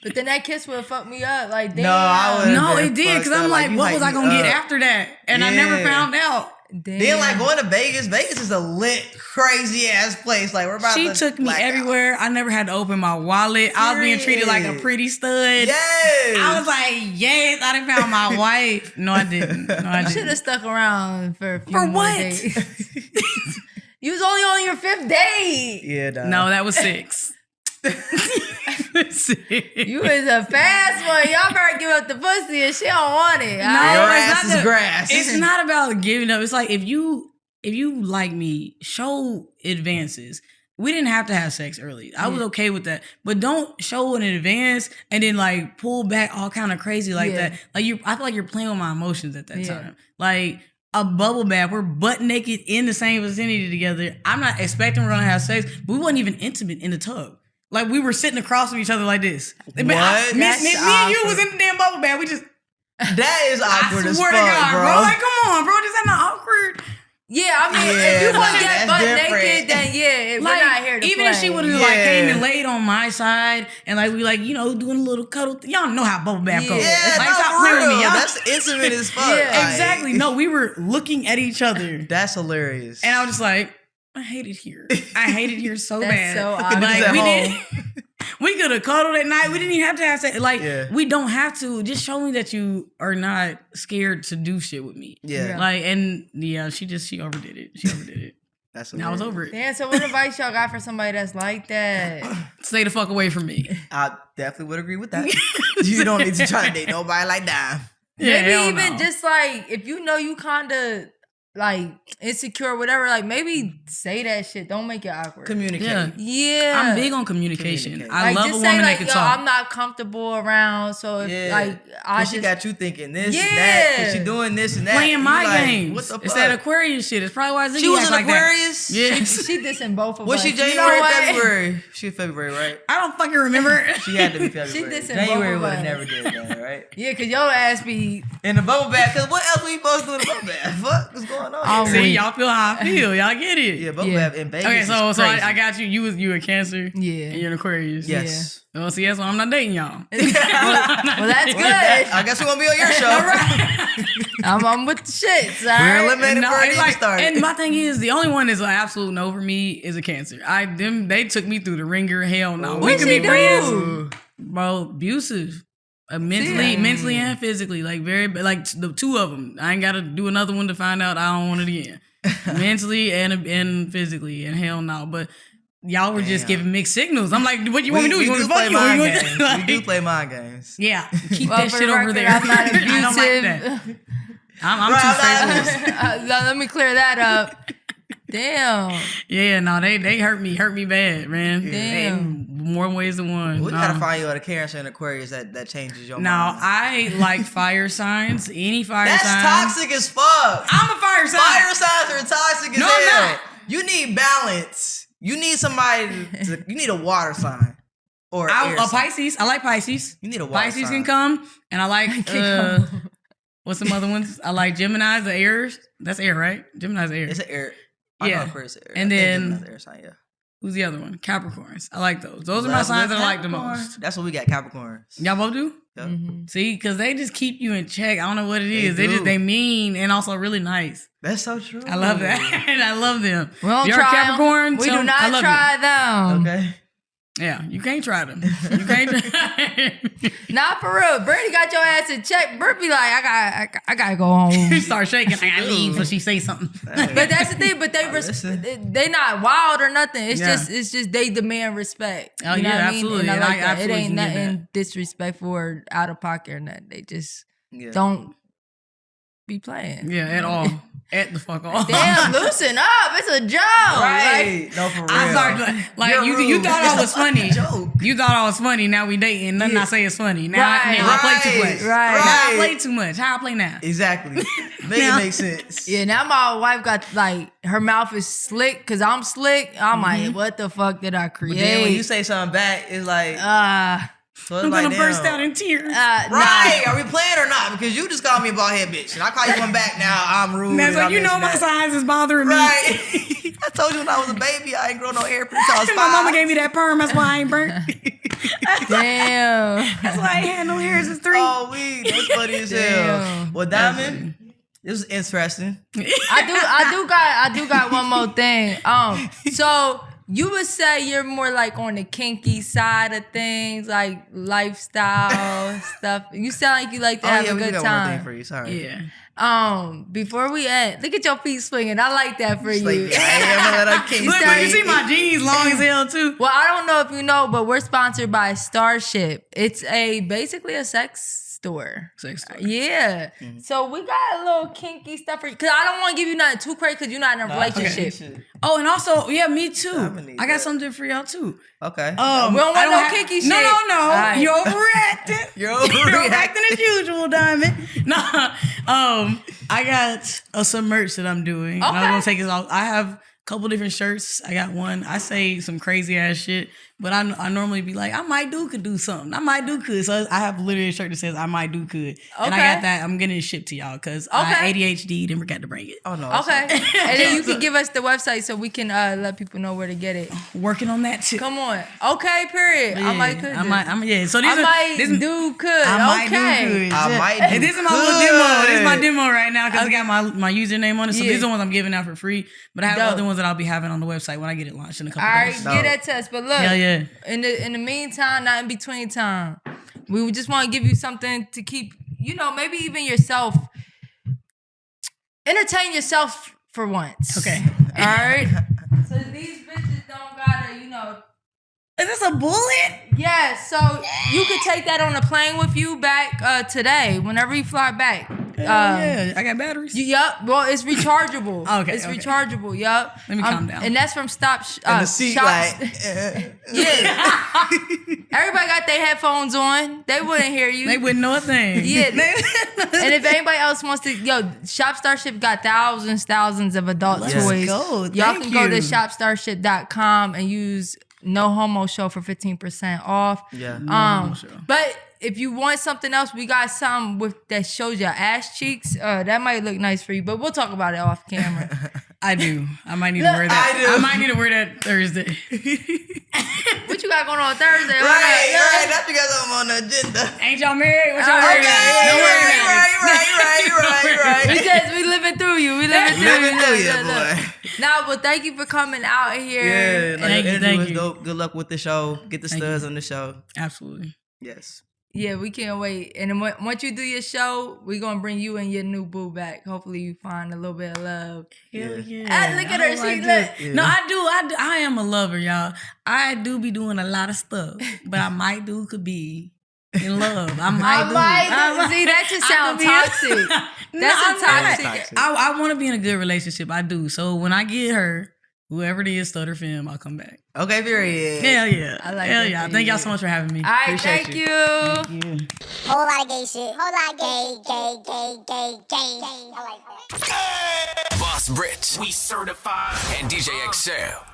But then that kiss would fuck me up. Like, damn. No, I would've No, been it did, because fucked I'm up, like, you what was I hyped gonna me get up. after that? And I never Yeah. found out. Damn. Then like going to Vegas. Vegas is a lit, crazy ass place. Like we're about She to took me black out. everywhere. I never had to open my wallet. I was being treated like a Period. pretty stud. Yes. I was like, yes, I done found my wife. No, I didn't. No, I You should didn't. have stuck around for a few For more what? days. You was only on your 5th date. Yeah, dog. No, that was 6. You was a fast one. Y'all better give up the pussy and she don't want it. No, all right? Your it's ass not is the- grass. It's not about giving up. It's like if you like me, show advances. We didn't have to have sex early. I was okay with that. But don't show in advance and then like pull back all kind of crazy like Yeah. that. Like I feel like you're playing with my emotions at that Yeah. time. Like a bubble bath, we're butt naked in the same vicinity together. I'm not expecting we're gonna have sex, but we wasn't even intimate in the tub. Like we were sitting across from each other like this. What? Me That's and you awkward. was in the damn bubble bath. We just That is awkward I as swear fuck, to God, bro. bro. Like, come on, bro. Is that not awkward? Yeah, I mean, Yeah, if you want to nah, get that's butt different. naked, then yeah, Like, we're not here to even play. if she would have like Yeah. came and laid on my side and like we like, you know, doing a little cuddle. Y'all know how bubble bath goes. Yeah, Like, no, stop for playing with real. me. Y'all- That's intimate as fuck. Yeah. Like, exactly. No, we were looking at each other. That's hilarious. And I was just like, I hate it here. I hate it here so That's bad. so Like, awkward. we At did. We could have cuddled at night. We didn't even have to have sex. Like, Yeah. we don't have to. Just show me that you are not scared to do shit with me. Yeah. Like, and yeah, she overdid it. She overdid it. That's And I was hilarious. over it. Damn, so what advice y'all got for somebody that's like that? Stay the fuck away from me. I definitely would agree with that. You don't need to try to date nobody like that. Yeah, Maybe hell even no. just like, if you know you kind of like insecure or whatever, like maybe say that shit. Don't make it awkward. Communicate. Yeah. Yeah. I'm big on communication. Communicate. I Like, love a just woman say that like, can yo, talk. I'm not comfortable around, so if Yeah. like I She just got you thinking this and Yeah. that. Cause she doing this and that. Playing You my like, games. What the fuck? It's that Aquarius shit. It's probably why Ziggy She was act an like Aquarius? that. Yes. she dissing both of Was us. she You know January, what? February? She February, right? I don't fucking remember. She had to be February. dissing both January of would have us. never did that, right? Yeah, cause your ass be In the bubble bath, cause what else we supposed to do in the bubble bath? Fuck, what's going on? Oh, here? See, wait. y'all feel how I feel. Y'all get it. Yeah, bubble Yeah. bath in Vegas. Okay, is so crazy. I got you. You a Cancer. Yeah. And you're an Aquarius. Yes. Oh, see, that's why I'm not dating y'all. well, that's good. I guess we won't be on your show. I'm with the shits. All We're right. eliminated No, before it it's even like, started. and my thing is, the only one that's an absolute no for me is a Cancer. They took me through the ringer. Hell no. We What'd could she be friends, do? bro. Abusive, mentally and physically. Like like the two of them. I ain't got to do another one to find out I don't want it again. Mentally and physically, and hell no. But y'all were just Damn. giving mixed signals. I'm like, what you want me to do? We You want do to fuck play you? Or you mind want games. like, We do play mind games. Yeah, keep Well, that for shit the over record, there. I'm not I don't like abusive. that. I'm Right, too I'm not faithful. Let me clear that up. Damn. Yeah, no, they hurt me bad, man. Damn. In more ways than one. We No. gotta find you a Cancer and Aquarius that changes your Now, mind. I like fire signs. Any fire That's sign. toxic as fuck. I'm a fire sign. Fire signs are toxic as No, I'm hell. not. You need balance. You need somebody. You need a water sign or air A sign. Pisces. I like Pisces. You need a water Pisces sign. can come, and I like what's some other ones? I like Gemini's, the airs. That's air, right? Gemini's air. It's an air. I Yeah. know Aquarius is air. And I think then- Gemini's air sign. Yeah. Who's the other one? Capricorns. I like those. Those are my Love signs with that I like the Capricorn. most. That's what we got. Capricorns. Y'all both do? Yeah. Mm-hmm. See, because they just keep you in check. I don't know what it is. They do. They mean and also really nice. That's so true. I love that. I love them. We don't You're a try 'em. Capricorn. We tell do 'em not I love try them. Okay. You. Yeah, you can't try them. You can't. Not for real. Brittany got your ass in check. Britt be like, I gotta go home. You start shaking. I gotta leave so she say something. But that's the thing. But Listen. they not wild or nothing. It's Yeah. just they demand respect. Oh, You know yeah, what I mean? absolutely. And I And I like that. It absolutely ain't can get nothing disrespectful or out of pocket or nothing. They just Yeah. don't be playing. Yeah, at all. At the fuck all. Damn, loosen up. It's a joke. Right. No, for real. I started like You're you rude. thought I was funny. Joke. You thought I was funny. Now we dating. Nothing I say is funny. Now, Right. now I play too much. Right. Now I Right. play too much. How I play now? Exactly. Make Yeah. it make sense. Yeah, now my wife got like her mouth is slick because I'm slick. I'm like, what the fuck did I But then when you create? say something back, it's like, Uh, so it's I'm like, gonna burst damn. out in tears. Right? Are we playing or not? Because you just called me a bald head bitch, and I call you one back. Now I'm rude. Now, and so I'm you this know and my that. size is bothering me. Right? I told you when I was a baby, I ain't grow no hair since I was 5. My mama gave me that perm. That's why I ain't burnt. damn. That's why I ain't had no hair since 3. Oh, that's funny as hell. Damn. Well, Diamond, this is interesting. I do got one more thing. So you would say you're more like on the kinky side of things, like lifestyle stuff. You sound like you like to Oh have yeah, a we good got one thing time. for you. Sorry. Yeah. Before we end, look at your feet swinging. I like that for It's you. like, I am gonna let her king Look, man, you swing. see my jeans long as hell too. Well, I don't know if you know, but we're sponsored by Starship. It's basically a sex store. Sex store. Yeah. Mm-hmm. So we got a little kinky stuff for you. Cause I don't want to give you nothing too crazy because you're not in a relationship. Oh, and also, yeah, me too. I'ma need I got that. something for y'all too. Okay. We don't want I no have- kinky shit. No. All right. You're overreacting. You're You're overreacting. overreacting as usual, Diamond. No, I got some merch that I'm doing. And Okay. I'm gonna take it off. I have a couple different shirts. I got one. I say some crazy ass shit, but I normally be like, I might could do something. I might could. So I have literally a shirt that says I might could. And I Okay. got that. I'm getting it shipped to y'all because Okay. I ADHD and forgot to bring it. Oh no. Okay. And then you can give us the website so we can let people know where to get it. Working on that too. Come on. Okay, period. I might could. Yeah. So these I are might this, do could. I might Okay. do good. I might And do this is my little demo. This is my good. demo right now because I got my username on it. So Yeah. these are the ones I'm giving out for free. But I have Dope. other ones that I'll be having on the website when I get it launched in a couple All right, days. get that to us. But look, Hell yeah. in the meantime, not in between time, we would just want to give you something to keep, maybe even yourself, entertain yourself for once. Okay. All right. So these bitches don't gotta, Is this a bullet? Yeah, so you could take that on a plane with you back today, whenever you fly back. Yeah, I got batteries. Yup. Well, it's rechargeable. Okay, It's okay. rechargeable. Yup. Let me calm down. And that's from Stop. And the seat Shop- like. Yeah. Everybody got their headphones on. They wouldn't hear you. They wouldn't know a thing. Yeah. And if anybody else wants to, Shop Starship got thousands of adult Let's toys. go. Y'all Thank can go to you. shopstarship.com and use No Homo Show for 15% off. Yeah. Homo Show. But if you want something else, we got something that shows your ass cheeks. That might look nice for you, but we'll talk about it off camera. I do. I might need to wear that. I do. I might need to wear that Thursday. What you got going on Thursday? Hold Right. up. That you got something on the agenda. Ain't y'all married? What y'all Okay. married at? Don't worry about it. Right. We living through you. We living through Living you. through Look, you, look, look. boy. Nah, but thank you for coming out here. Yeah, like Thank your you, energy thank was you. dope. Good luck with the show. Get the Thank studs you. on the show. Absolutely. Yes. Yeah, we can't wait. And then once you do your show, we're going to bring you and your new boo back. Hopefully you find a little bit of love. Hell Yeah. yeah. Look at I her. like She that. lit. No, I do. I am a lover, y'all. I do be doing a lot of stuff, but I might could be in love. I might do. See, that just I sounds could be a- toxic. No, That's I'm a not. toxic. I want to be in a good relationship. I do. So when I get her, whoever it is, Stutter Femme, I'll come back. Okay, period. Hell yeah. I like Hell that yeah. for Thank you. y'all so much for having me. All right, Appreciate thank you. you. Whole lot of gay shit. Whole lot of gay. I like that. Boss Rich. We certified. And DJ XL.